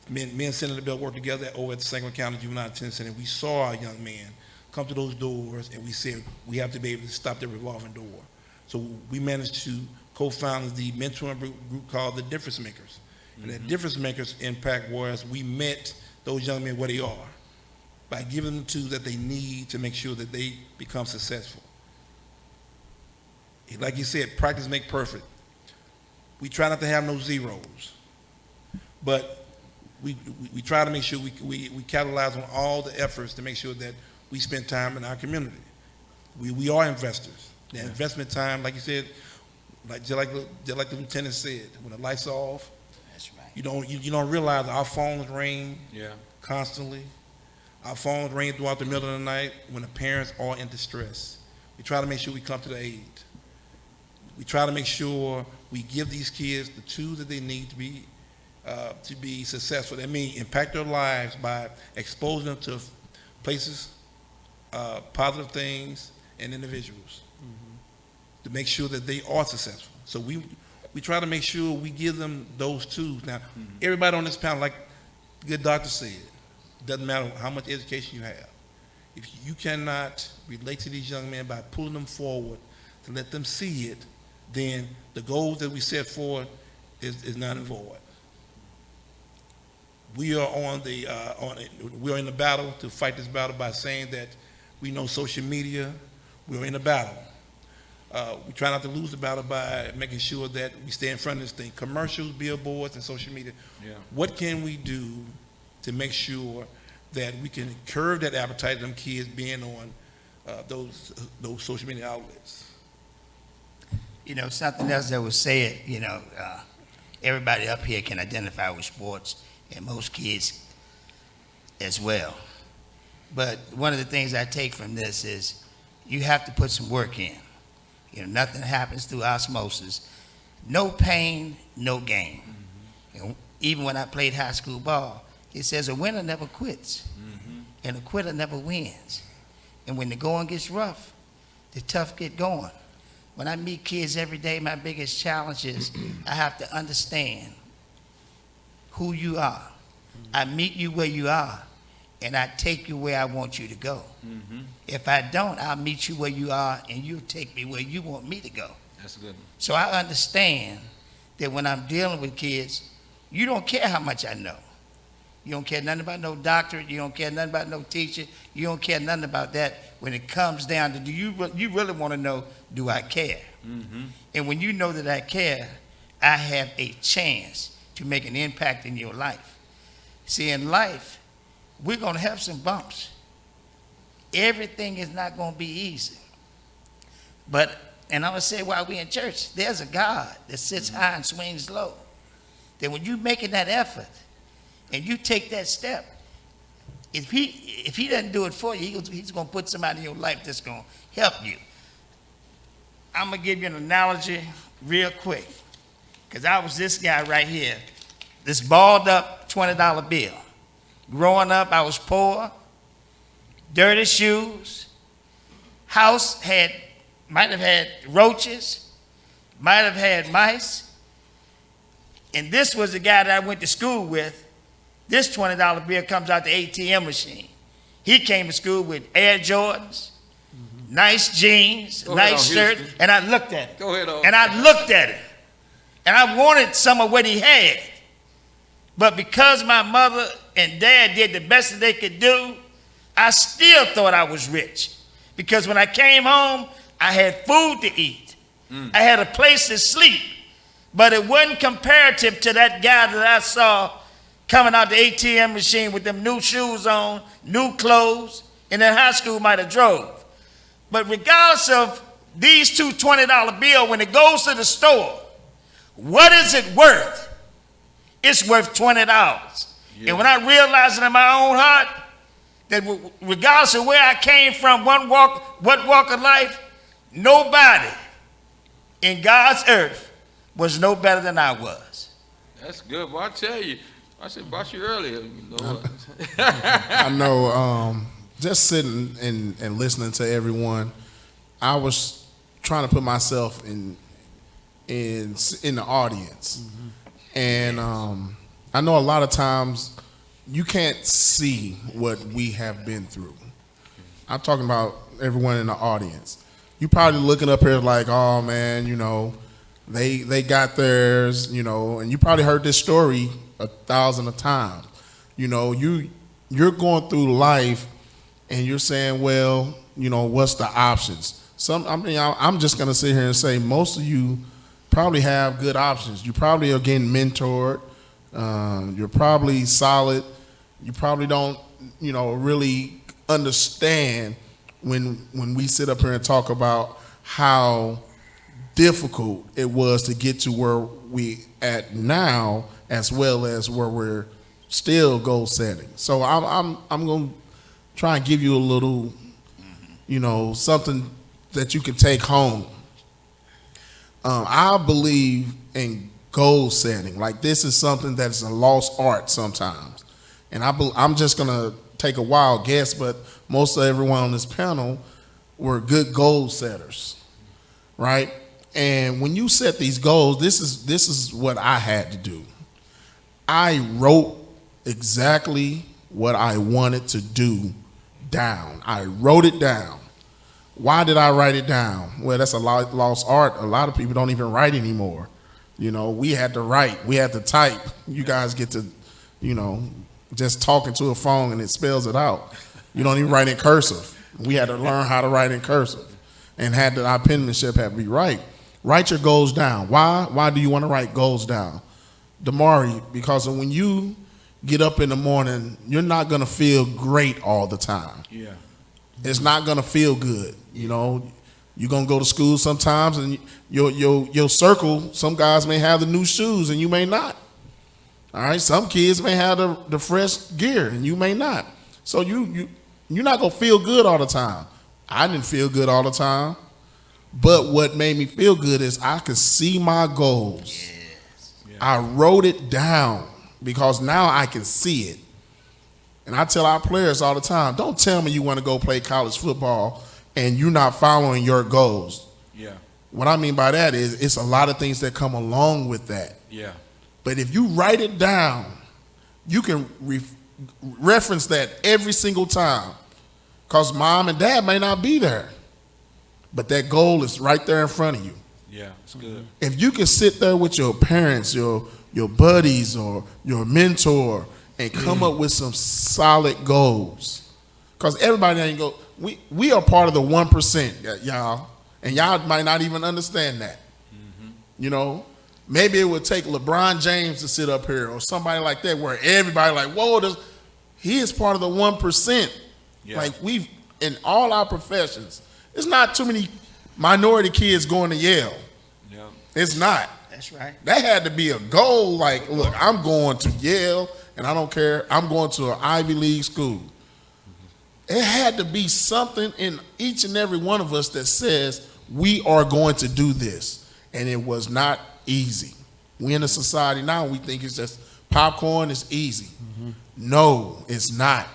Me and Senator Bell worked together over at the Sangamon County Juvenile Detention Center. We saw our young men come to those doors, and we said we have to be able to stop the revolving door. So we managed to co-found the mentoring group called the Difference Makers. And that Difference Makers impact was we met those young men where they are by giving them the tools that they need to make sure that they become successful. Like you said, practice make perfect. We try not to have no zeros, but we try to make sure we capitalize on all the efforts to make sure that we spend time in our community. We are investors. The investment time, like you said, just like the lieutenant said, when the lights are off, That's right. you don't realize our phones ring Yeah. constantly. Our phones ring throughout the middle of the night when the parents are in distress. We try to make sure we come to the aid. We try to make sure we give these kids the tools that they need to be successful. That means impact their lives by exposing them to places, positive things, and individuals to make sure that they are successful. So we try to make sure we give them those tools. Now, everybody on this panel, like the good doctor said, doesn't matter how much education you have. If you cannot relate to these young men by pulling them forward to let them see it, then the goals that we set forward is not in void. We are we are in the battle to fight this battle by saying that we know social media. We are in the battle. We try not to lose the battle by making sure that we stay in front of this thing. Commercials, billboards, and social media. Yeah. What can we do to make sure that we can curb that appetite of them kids being on those social media outlets? You know, something else that was said, everybody up here can identify with sports, and most kids as well. But one of the things I take from this is you have to put some work in. Nothing happens through osmosis. No pain, no gain. Even when I played high school ball, it says a winner never quits, and a quitter never wins. And when the going gets rough, the tough get going. When I meet kids every day, my biggest challenge is I have to understand who you are. I meet you where you are, and I take you where I want you to go. If I don't, I'll meet you where you are, and you'll take me where you want me to go. That's a good one. So I understand that when I'm dealing with kids, you don't care how much I know. You don't care nothing about no doctorate. You don't care nothing about no teacher. You don't care nothing about that. When it comes down to, you really want to know, do I care? And when you know that I care, I have a chance to make an impact in your life. See, in life, we're going to have some bumps. Everything is not going to be easy. But, and I'm going to say while we're in church, there's a God that sits high and swings low. That when you're making that effort, and you take that step, if he doesn't do it for you, he's going to put somebody in your life that's going to help you. I'm going to give you an analogy real quick, because I was this guy right here, this balled up $20 bill. Growing up, I was poor, dirty shoes, house might have had roaches, might have had mice, and this was the guy that I went to school with. This $20 bill comes out the ATM machine. He came to school with Air Jordans, nice jeans, nice shirt, and I looked at it. Go ahead, and I looked at it. And I wanted some of what he had. But because my mother and dad did the best that they could do, I still thought I was rich. Because when I came home, I had food to eat. I had a place to sleep. But it wasn't comparative to that guy that I saw coming out the ATM machine with them new shoes on, new clothes, and in high school might have drove. But regardless of these two $20 bills, when it goes to the store, what is it worth? It's worth $20. Yeah. And when I realized it in my own heart, that regardless of where I came from, what walk of life, nobody in God's earth was no better than I was. That's good. Well, I tell you, I said about you earlier. I know, just sitting and listening to everyone, I was trying to put myself in the audience. And I know a lot of times you can't see what we have been through. I'm talking about everyone in the audience. You probably looking up here like, oh man, they got theirs, and you probably heard this story 1,000 times. You're going through life and you're saying, well, what's the options? I'm just gonna sit here and say most of you probably have good options. You probably are getting mentored. You're probably solid. You probably don't, really understand when we sit up here and talk about how difficult it was to get to where we at now, as well as where we're still goal setting. So I'm gonna try and give you a little, something that you can take home. I believe in goal setting. Like, this is something that's a lost art sometimes. And I'm just going to take a wild guess, but most of everyone on this panel were good goal setters, right? And when you set these goals, this is what I had to do. I wrote exactly what I wanted to do down. I wrote it down. Why did I write it down? Well, that's a lost art. A lot of people don't even write anymore. We had to write. We had to type. You guys get to, just talking to a phone and it spells it out. You don't even write in cursive. We had to learn how to write in cursive, and our penmanship had to be right. Write your goals down. Why? Why do you want to write goals down? Damari, because when you get up in the morning, you're not going to feel great all the time. Yeah. It's not going to feel good. You're going to go to school sometimes, and your circle, some guys may have the new shoes and you may not. All right, some kids may have the fresh gear and you may not. So you're not going to feel good all the time. I didn't feel good all the time. But what made me feel good is I could see my goals. I wrote it down because now I can see it. And I tell our players all the time, don't tell me you want to go play college football and you're not following your goals. Yeah. What I mean by that is it's a lot of things that come along with that. Yeah. But if you write it down, you can reference that every single time because mom and dad may not be there. But that goal is right there in front of you. Yeah, it's good. If you can sit there with your parents, your buddies, or your mentor, and come up with some solid goals, because everybody ain't go. We are part of the 1%, y'all, and y'all might not even understand that. You know, maybe it would take LeBron James to sit up here or somebody like that, where everybody like, whoa, he is part of the 1%. Yeah. Like we've in all our professions. There's not too many minority kids going to Yale. Yeah. It's not. That's right. That had to be a goal. Like, look, I'm going to Yale, and I don't care. I'm going to an Ivy League school. It had to be something in each and every one of us that says we are going to do this. And it was not easy. We in a society now, we think it's just popcorn is easy. No, it's not.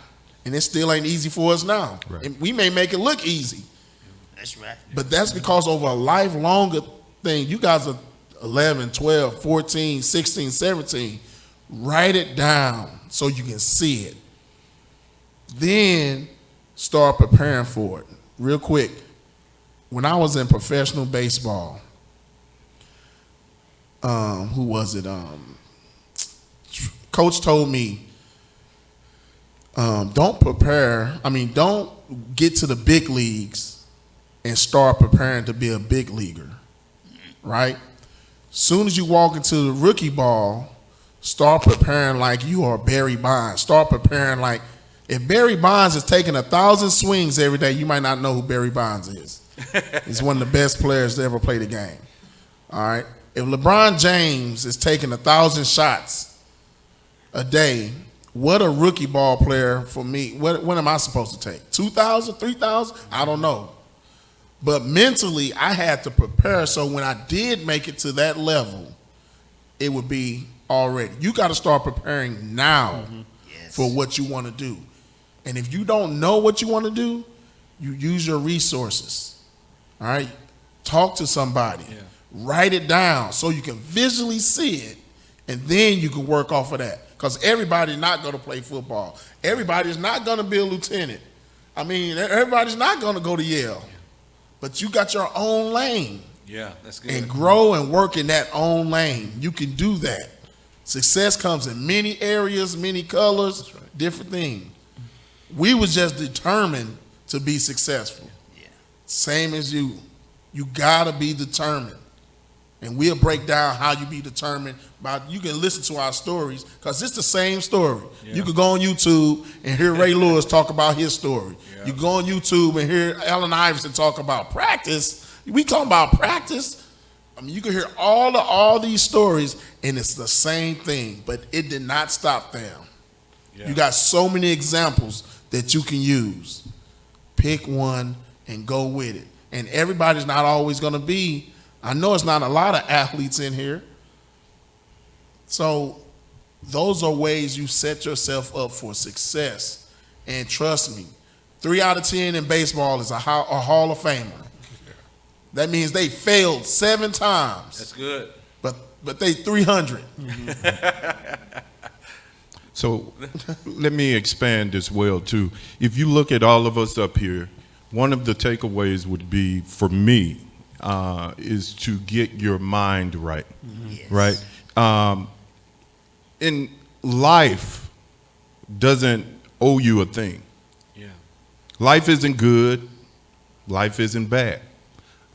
And it still ain't easy for us now. Right. And we may make it look easy. That's right. But that's because over a lifelong thing, you guys are 11, 12, 14, 16, 17. Write it down so you can see it. Then start preparing for it. Real quick, when I was in professional baseball, who was it? Coach told me, don't get to the big leagues and start preparing to be a big leaguer, right? Soon as you walk into the rookie ball, start preparing like you are Barry Bonds. Start preparing like, if Barry Bonds is taking 1,000 swings every day, you might not know who Barry Bonds is. He's one of the best players to ever play the game, all right? If LeBron James is taking 1,000 shots a day, what a rookie ball player for me, what am I supposed to take? 2,000, 3,000? I don't know. But mentally, I had to prepare so when I did make it to that level, it would be already. You got to start preparing now for what you want to do. And if you don't know what you want to do, you use your resources. All right? Talk to somebody. Yeah. Write it down so you can visually see it, and then you can work off of that. Because everybody's not going to play football. Everybody's not going to be a lieutenant. I mean, everybody's not going to go to Yale. But you got your own lane. Yeah, that's good. And grow and work in that own lane. You can do that. Success comes in many areas, many colors, different things. We was just determined to be successful. Yeah. Same as you. You got to be determined. And we'll break down how you be determined. You can listen to our stories because it's the same story. Yeah. You could go on YouTube and hear Ray Lewis talk about his story. Yeah. You go on YouTube and hear Allen Iverson talk about practice. We talking about practice. I mean, you can hear all these stories, and it's the same thing, but it did not stop them. Yeah. You got so many examples that you can use. Pick one and go with it. And everybody's not always going to be. I know it's not a lot of athletes in here. So those are ways you set yourself up for success. And trust me, 3 out of 10 in baseball is a Hall of Famer. That means they failed 7 times. That's good. But they 300. So let me expand as well too. If you look at all of us up here, one of the takeaways would be for me is to get your mind right, Yes. right? In life doesn't owe you a thing. Yeah. Life isn't good. Life isn't bad.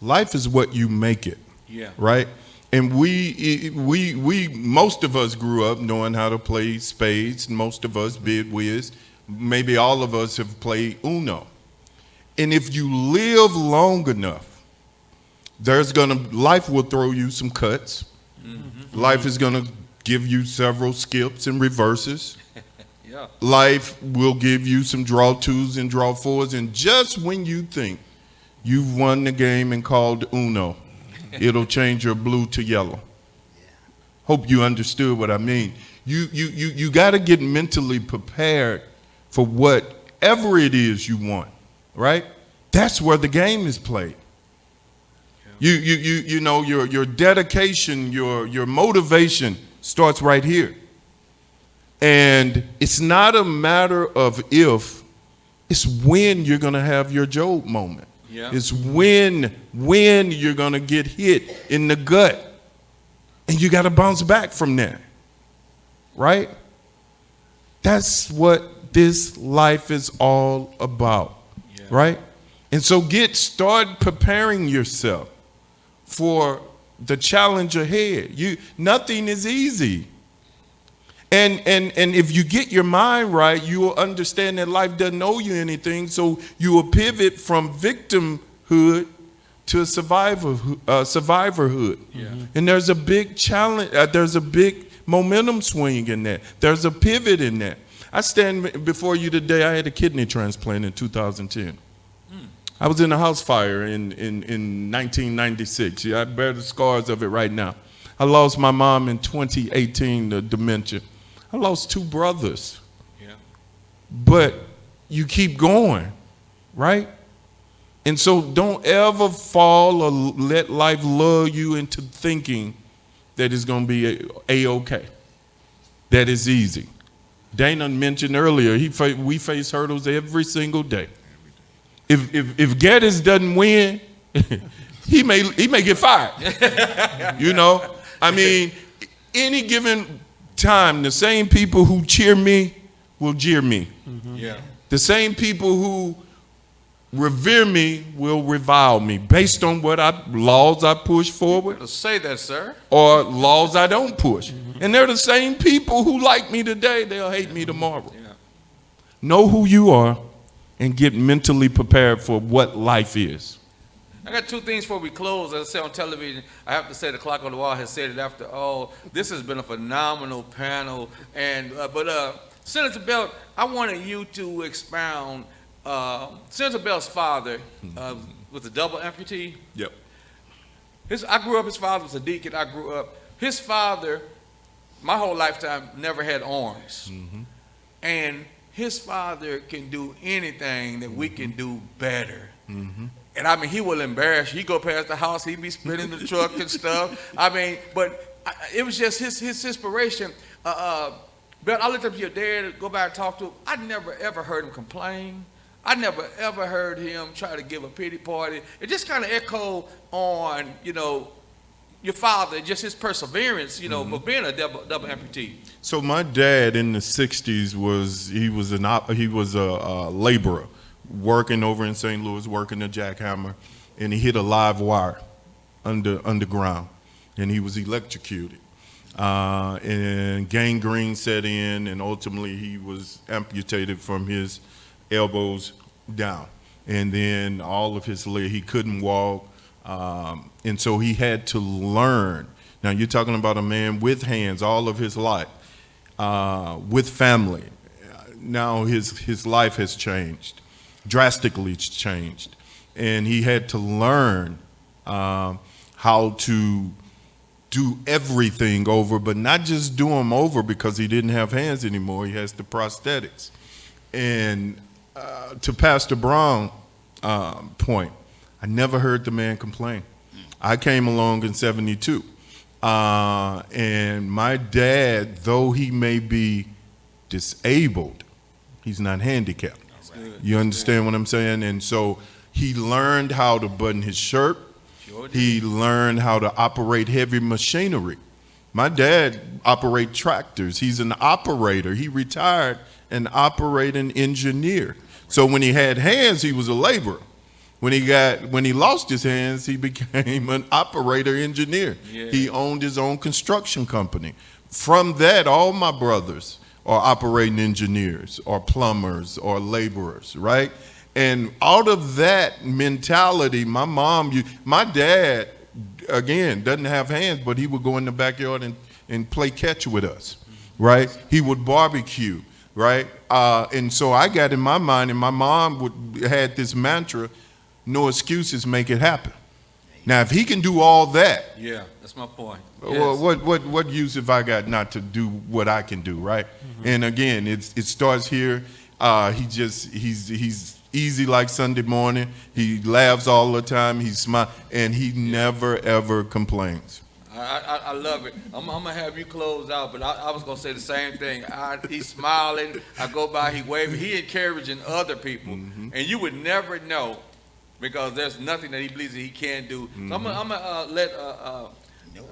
Life is what you make it. Yeah. Right? And we most of us grew up knowing how to play spades. Most of us bid whiz. Maybe all of us have played Uno. And if you live long enough, life will throw you some cuts. Mm-hmm. Life is gonna give you several skips and reverses. Yeah. Life will give you some draw twos and draw fours. And just when you think you've won the game and called Uno. It'll change your blue to yellow. Hope you understood what I mean. You got to get mentally prepared for whatever it is you want, right? That's where the game is played. You know, your dedication, your motivation starts right here. And it's not a matter of if, it's when you're going to have your Job moment. Yeah. It's when you're going to get hit in the gut. And you got to bounce back from that. Right? That's what this life is all about. Yeah. Right? And so start preparing yourself for the challenge ahead. Nothing is easy. And if you get your mind right, you will understand that life doesn't owe you anything, so you will pivot from victimhood to survivorhood. Yeah. And there's a big challenge, there's a big momentum swing in that. There's a pivot in that. I stand before you today, I had a kidney transplant in 2010. I was in a house fire in 1996. Yeah, I bear the scars of it right now. I lost my mom in 2018 to dementia. I lost 2 brothers. Yeah. But you keep going, right? And so don't ever fall or let life lure you into thinking that it's going to be A-okay. That is easy. Dana mentioned earlier, we face hurdles every single day. If Geddes doesn't win, he may get fired. You know? I mean, any given time, the same people who cheer me will jeer me. Yeah. The same people who revere me will revile me based on what laws I push forward Let's say that, sir. or laws I don't push. And they're the same people who like me today, they'll hate me tomorrow. Yeah. Know who you are and get mentally prepared for what life is. I got 2 things before we close. As I say on television, I have to say the clock on the wall has said it after all. This has been a phenomenal panel. And Senator Belt, I wanted you to expound. Senator Belt's father was a double amputee. Yep. I grew up, his father was a deacon. I grew up. His father, my whole lifetime, never had arms. And his father can do anything that we can do better. And I mean, he will embarrass you. He go past the house, he be spinning the truck and stuff. I mean, but it was just his inspiration. But I looked up to your dad, go back and talk to him. I never ever heard him complain. I never ever heard him try to give a pity party. It just kind of echoed on, you know, your father, just his perseverance, you know, but being a double amputee. So my dad in the 60s was a laborer working over in St. Louis, working a jackhammer, and he hit a live wire underground, and he was electrocuted. And gangrene set in, and ultimately he was amputated from his elbows down. And then all of his leg, he couldn't walk. And so he had to learn. Now you're talking about a man with hands all of his life, with family. Now his life has changed, drastically changed. And he had to learn how to do everything over, but not just do them over because he didn't have hands anymore. He has the prosthetics. And to Pastor Brown's point, I never heard the man complain. I came along in 72. And my dad, though he may be disabled, he's not handicapped. You understand what I'm saying? And so he learned how to button his shirt. He learned how to operate heavy machinery. My dad operated tractors. He's an operator. He retired an operating engineer. So when he had hands, he was a laborer. When he lost his hands, he became an operator engineer. Yeah. He owned his own construction company. From that, all my brothers are operating engineers or plumbers or laborers, right? And out of that mentality, my dad, again, doesn't have hands, but he would go in the backyard and play catch with us, right? He would barbecue, right? And so I got in my mind, and my mom had this mantra, no excuses, make it happen. Now, if he can do all that, Yeah, that's my point. well, Yes. what use have I got not to do what I can do, right? And again, it starts here. He's easy like Sunday morning. He laughs all the time. He smiles, and he never ever complains. I love it. I'm gonna have you close out, but I was gonna say the same thing. He's smiling. I go by, he waving. He encouraging other people, and you would never know because there's nothing that he believes that he can do. So I'm gonna let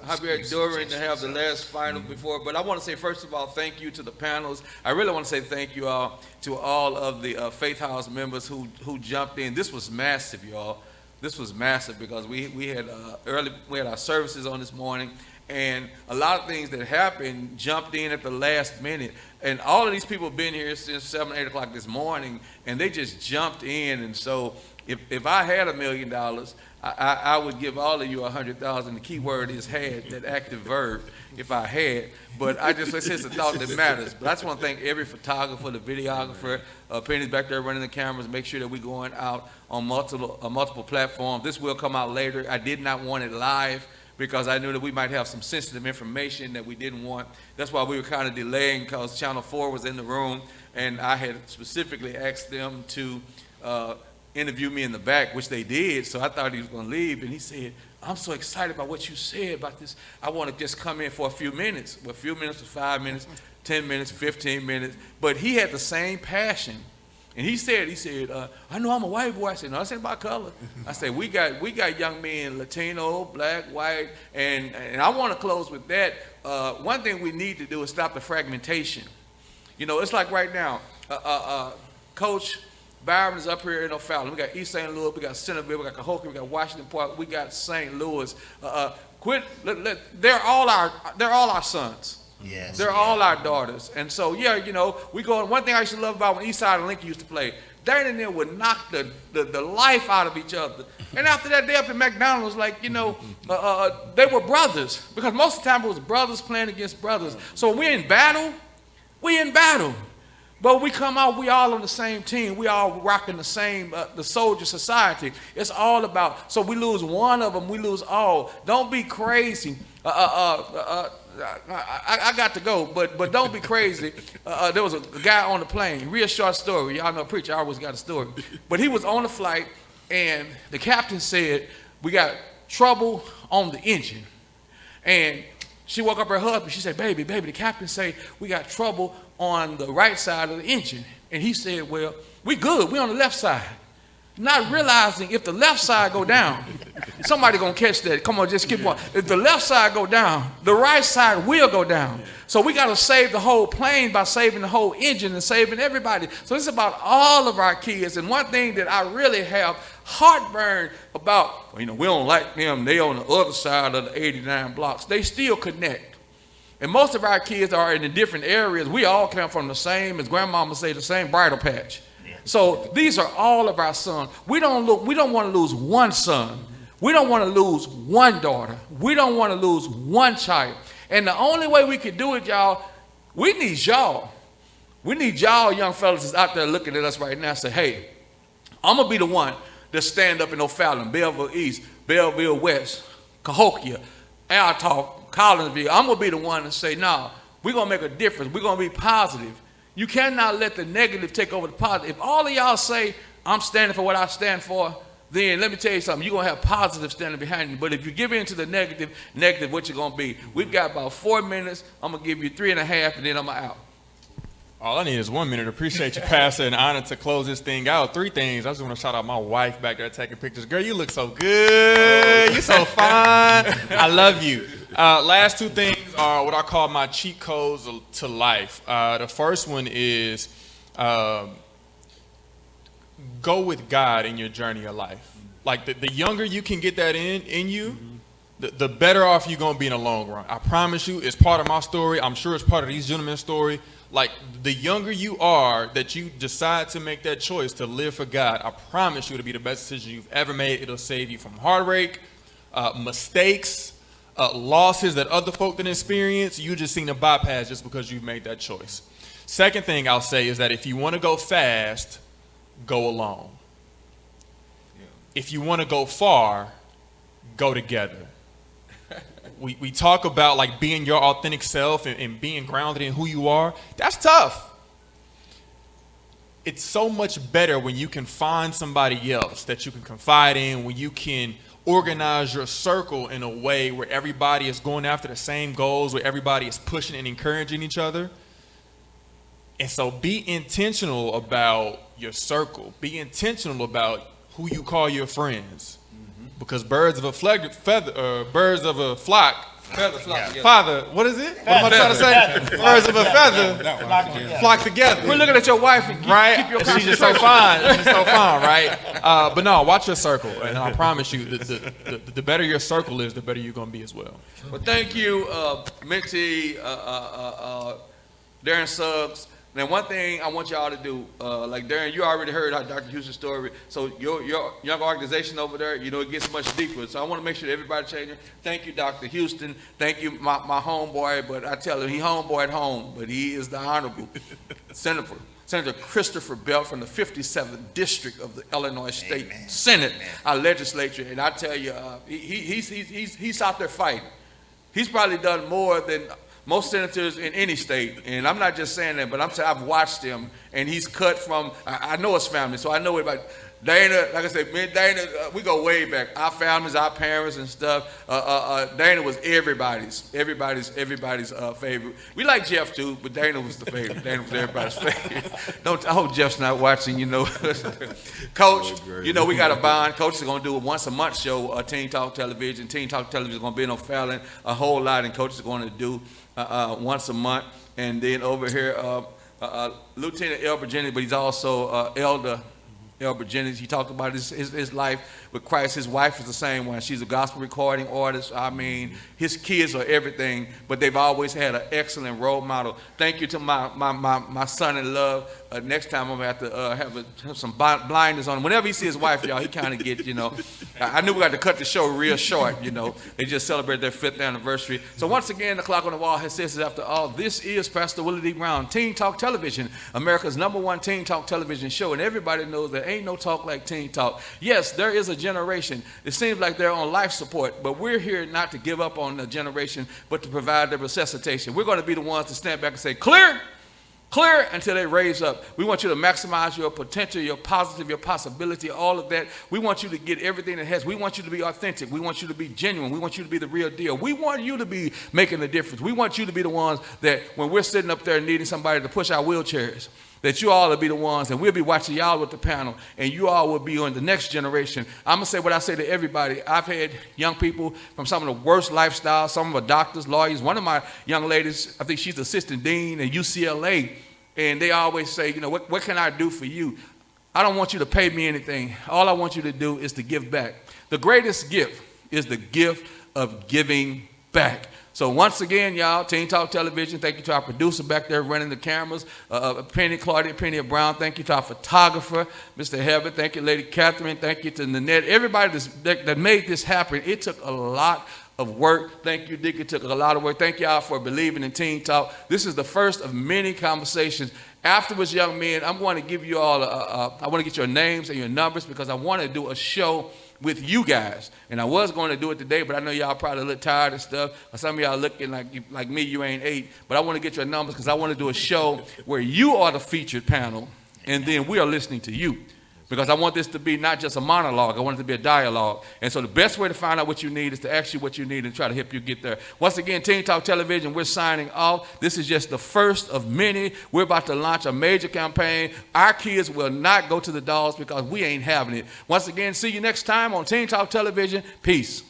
Javier Duran to have the last final before. But I want to say first of all, thank you to the panels. I really want to say thank you all to all of the Faith House members who jumped in. This was massive, y'all. This was massive because we had our services on this morning, and a lot of things that happened jumped in at the last minute. And all of these people have been here since 7, 8 o'clock this morning, and they just jumped in. And so if I had $1 million, I would give all of you 100,000. The key word is had, that active verb, if I had. But it's just a thought that matters. But I just want to thank every photographer, the videographer, Penny's back there running the cameras, make sure that we're going out on multiple platforms. This will come out later. I did not want it live because I knew that we might have some sensitive information that we didn't want. That's why we were kind of delaying, because Channel 4 was in the room, and I had specifically asked them to interview me in the back, which they did, so I thought he was going to leave, and he said, I'm so excited about what you said about this. I want to just come in for a few minutes. Well, a few minutes to 5 minutes, 10 minutes, 15 minutes. But he had the same passion. And he said, I know I'm a white boy. I said, no, that's about color. I said, we got young men, Latino, black, white, and I want to close with that. One thing we need to do is stop the fragmentation. You know, it's like right now, Coach Byron is up here in O'Fallon. We got East St. Louis, we got Centerville, we got Cahokia, we got Washington Park, we got St. Louis. They're all our sons. Yes. They're all our daughters. And so, yeah, you know, we go. One thing I used to love about when East Side and Lincoln used to play, they and them would knock the life out of each other. And after that, they up in McDonald's, like, you know, they were brothers. Because most of the time it was brothers playing against brothers. So when we're in battle, we in battle. But we come out, we all on the same team. We all rocking the same, the soldier society. It's all about, so we lose one of them, we lose all. Don't be crazy. I got to go, but don't be crazy. There was a guy on the plane, real short story. Y'all know a preacher, I always got a story. But he was on the flight, and the captain said, we got trouble on the engine. And she woke up her husband. She said, baby, the captain say we got trouble on the right side of the engine. And he said, well, we good. We on the left side. Not realizing if the left side go down, somebody gonna catch that. Come on, just keep on. If the left side go down, the right side will go down. So we gotta save the whole plane by saving the whole engine and saving everybody. So it's about all of our kids. And one thing that I really have heartburn about, well, you know, we don't like them. They on the other side of the 89 blocks. They still connect. And most of our kids are in the different areas. We all come from the same, as grandmama say, the same bridal patch. So these are all of our sons. We don't want to lose one son. We don't want to lose one daughter. We don't want to lose one child. And the only way we can do it, y'all, we need y'all. We need y'all young fellas that's out there looking at us right now and say, hey, I'm going to be the one that stand up in O'Fallon, Belleville East, Belleville West, Cahokia, Altalk, Collinsville. I'm going to be the one to say, no, we're going to make a difference. We're going to be positive. You cannot let the negative take over the positive. If all of y'all say, I'm standing for what I stand for, then let me tell you something. You're going to have positive standing behind you. But if you give in to the negative, what you're going to be. We've got about 4 minutes. I'm going to give you 3.5, and then I'm out. All I need is 1 minute. Appreciate you, Pastor, and honor to close this thing out. 3 things. I just want to shout out my wife back there taking pictures. Girl, you look so good. You're so fine. I love you. Last 2 things are what I call my cheat codes to life. The first one is go with God in your journey of life. Like the younger you can get that in you, the better off you're going to be in the long run. I promise you, it's part of my story. I'm sure it's part of these gentlemen's story. Like, the younger you are that you decide to make that choice to live for God, I promise you it'll be the best decision you've ever made. It'll save you from heartache, mistakes, losses that other folk didn't experience. You just seem to bypass just because you've made that choice. Second thing I'll say is that if you want to go fast, go alone. if you want to go far, go together. We talk about like being your authentic self and being grounded in who you are. That's tough. It's so much better when you can find somebody else that you can confide in, when you can organize your circle in a way where everybody is going after the same goals, where everybody is pushing and encouraging each other. And so be intentional about your circle. Be intentional about who you call your friends. Because birds of a flock, what is it? What am I trying to say? Birds of a feather flock together. We're looking at your wife and keep your She's just so fine. She's so fine, right? But no, watch your circle, and I promise you, the better your circle is, the better you're gonna be as well. Well, thank you, Minty, Darren Suggs. Now, one thing I want y'all to do, like Darren, you already heard how Dr. Houston's story. So your young organization over there, you know, it gets much deeper. So I want to make sure that everybody changes. Thank you, Dr. Houston. Thank you, my homeboy. But I tell him, he homeboy at home, but he is the Honorable Senator Christopher Belt from the 57th District of the Illinois State Senate, our legislature. And I tell you, he's out there fighting. He's probably done more than most senators in any state, and I'm not just saying that, but I've watched him, and he's cut from, I know his family, so I know about Dana. Like I said, me and Dana, we go way back. Our families, our parents and stuff. Dana was everybody's favorite. We like Jeff too, but Dana was the favorite. Dana was everybody's favorite. I hope Jeff's not watching, you know. Coach, you know, we got a bond. Coach is going to do a once a month show, Teen Talk Television. Teen Talk Television is going to be in O'Fallon a whole lot, and Coach is going to do once a month. And then over here, Lieutenant Elbert Jennings, but he's also Elder Elbert Jennings. He talked about his life with Christ. His wife is the same one. She's a gospel recording artist. I mean, his kids are everything, but they've always had an excellent role model. Thank you to my son in love. Next time I'm going to have to have some blindness on him. Whenever he sees his wife, y'all, he kind of gets, you know. I knew we got to cut the show real short, you know. They just celebrated their 5th anniversary. So once again, the clock on the wall has says after all, this is Pastor Willie D. Brown, Teen Talk Television, America's #1 Teen Talk television show. And everybody knows there ain't no talk like Teen Talk. Yes, there is a generation. It seems like they're on life support, but we're here not to give up on the generation, but to provide their resuscitation. We're going to be the ones to stand back and say, clear until they raise up. We want you to maximize your potential, your positive, your possibility, all of that. We want you to get everything that has. We want you to be authentic. We want you to be genuine. We want you to be the real deal. We want you to be making a difference. We want you to be the ones that when we're sitting up there needing somebody to push our wheelchairs, that you all will be the ones, and we'll be watching y'all with the panel, and you all will be on the next generation. I'm going to say what I say to everybody. I've had young people from some of the worst lifestyles, some of them are doctors, lawyers. One of my young ladies, I think she's the assistant dean at UCLA, and they always say, you know, what can I do for you? I don't want you to pay me anything. All I want you to do is to give back. The greatest gift is the gift of giving back. So once again, y'all, Teen Talk Television, thank you to our producer back there running the cameras, Claudia Penny Brown. Thank you to our photographer, Mr. Herbert. Thank you, Lady Catherine. Thank you to Nanette. Everybody that made this happen. It took a lot of work. Thank you, Dick. It took a lot of work. Thank y'all for believing in Teen Talk. This is the first of many conversations. Afterwards, young men, I'm going to give you all, I want to get your names and your numbers because I want to do a show with you guys. And I was going to do it today, but I know y'all probably a little tired and stuff. Or some of y'all looking like me, you ain't 8. But I want to get your numbers because I want to do a show where you are the featured panel, and then we are listening to you. Because I want this to be not just a monologue, I want it to be a dialogue. And so the best way to find out what you need is to ask you what you need and try to help you get there. Once again, Teen Talk Television, we're signing off. This is just the first of many. We're about to launch a major campaign. Our kids will not go to the dogs because we ain't having it. Once again, see you next time on Teen Talk Television. Peace.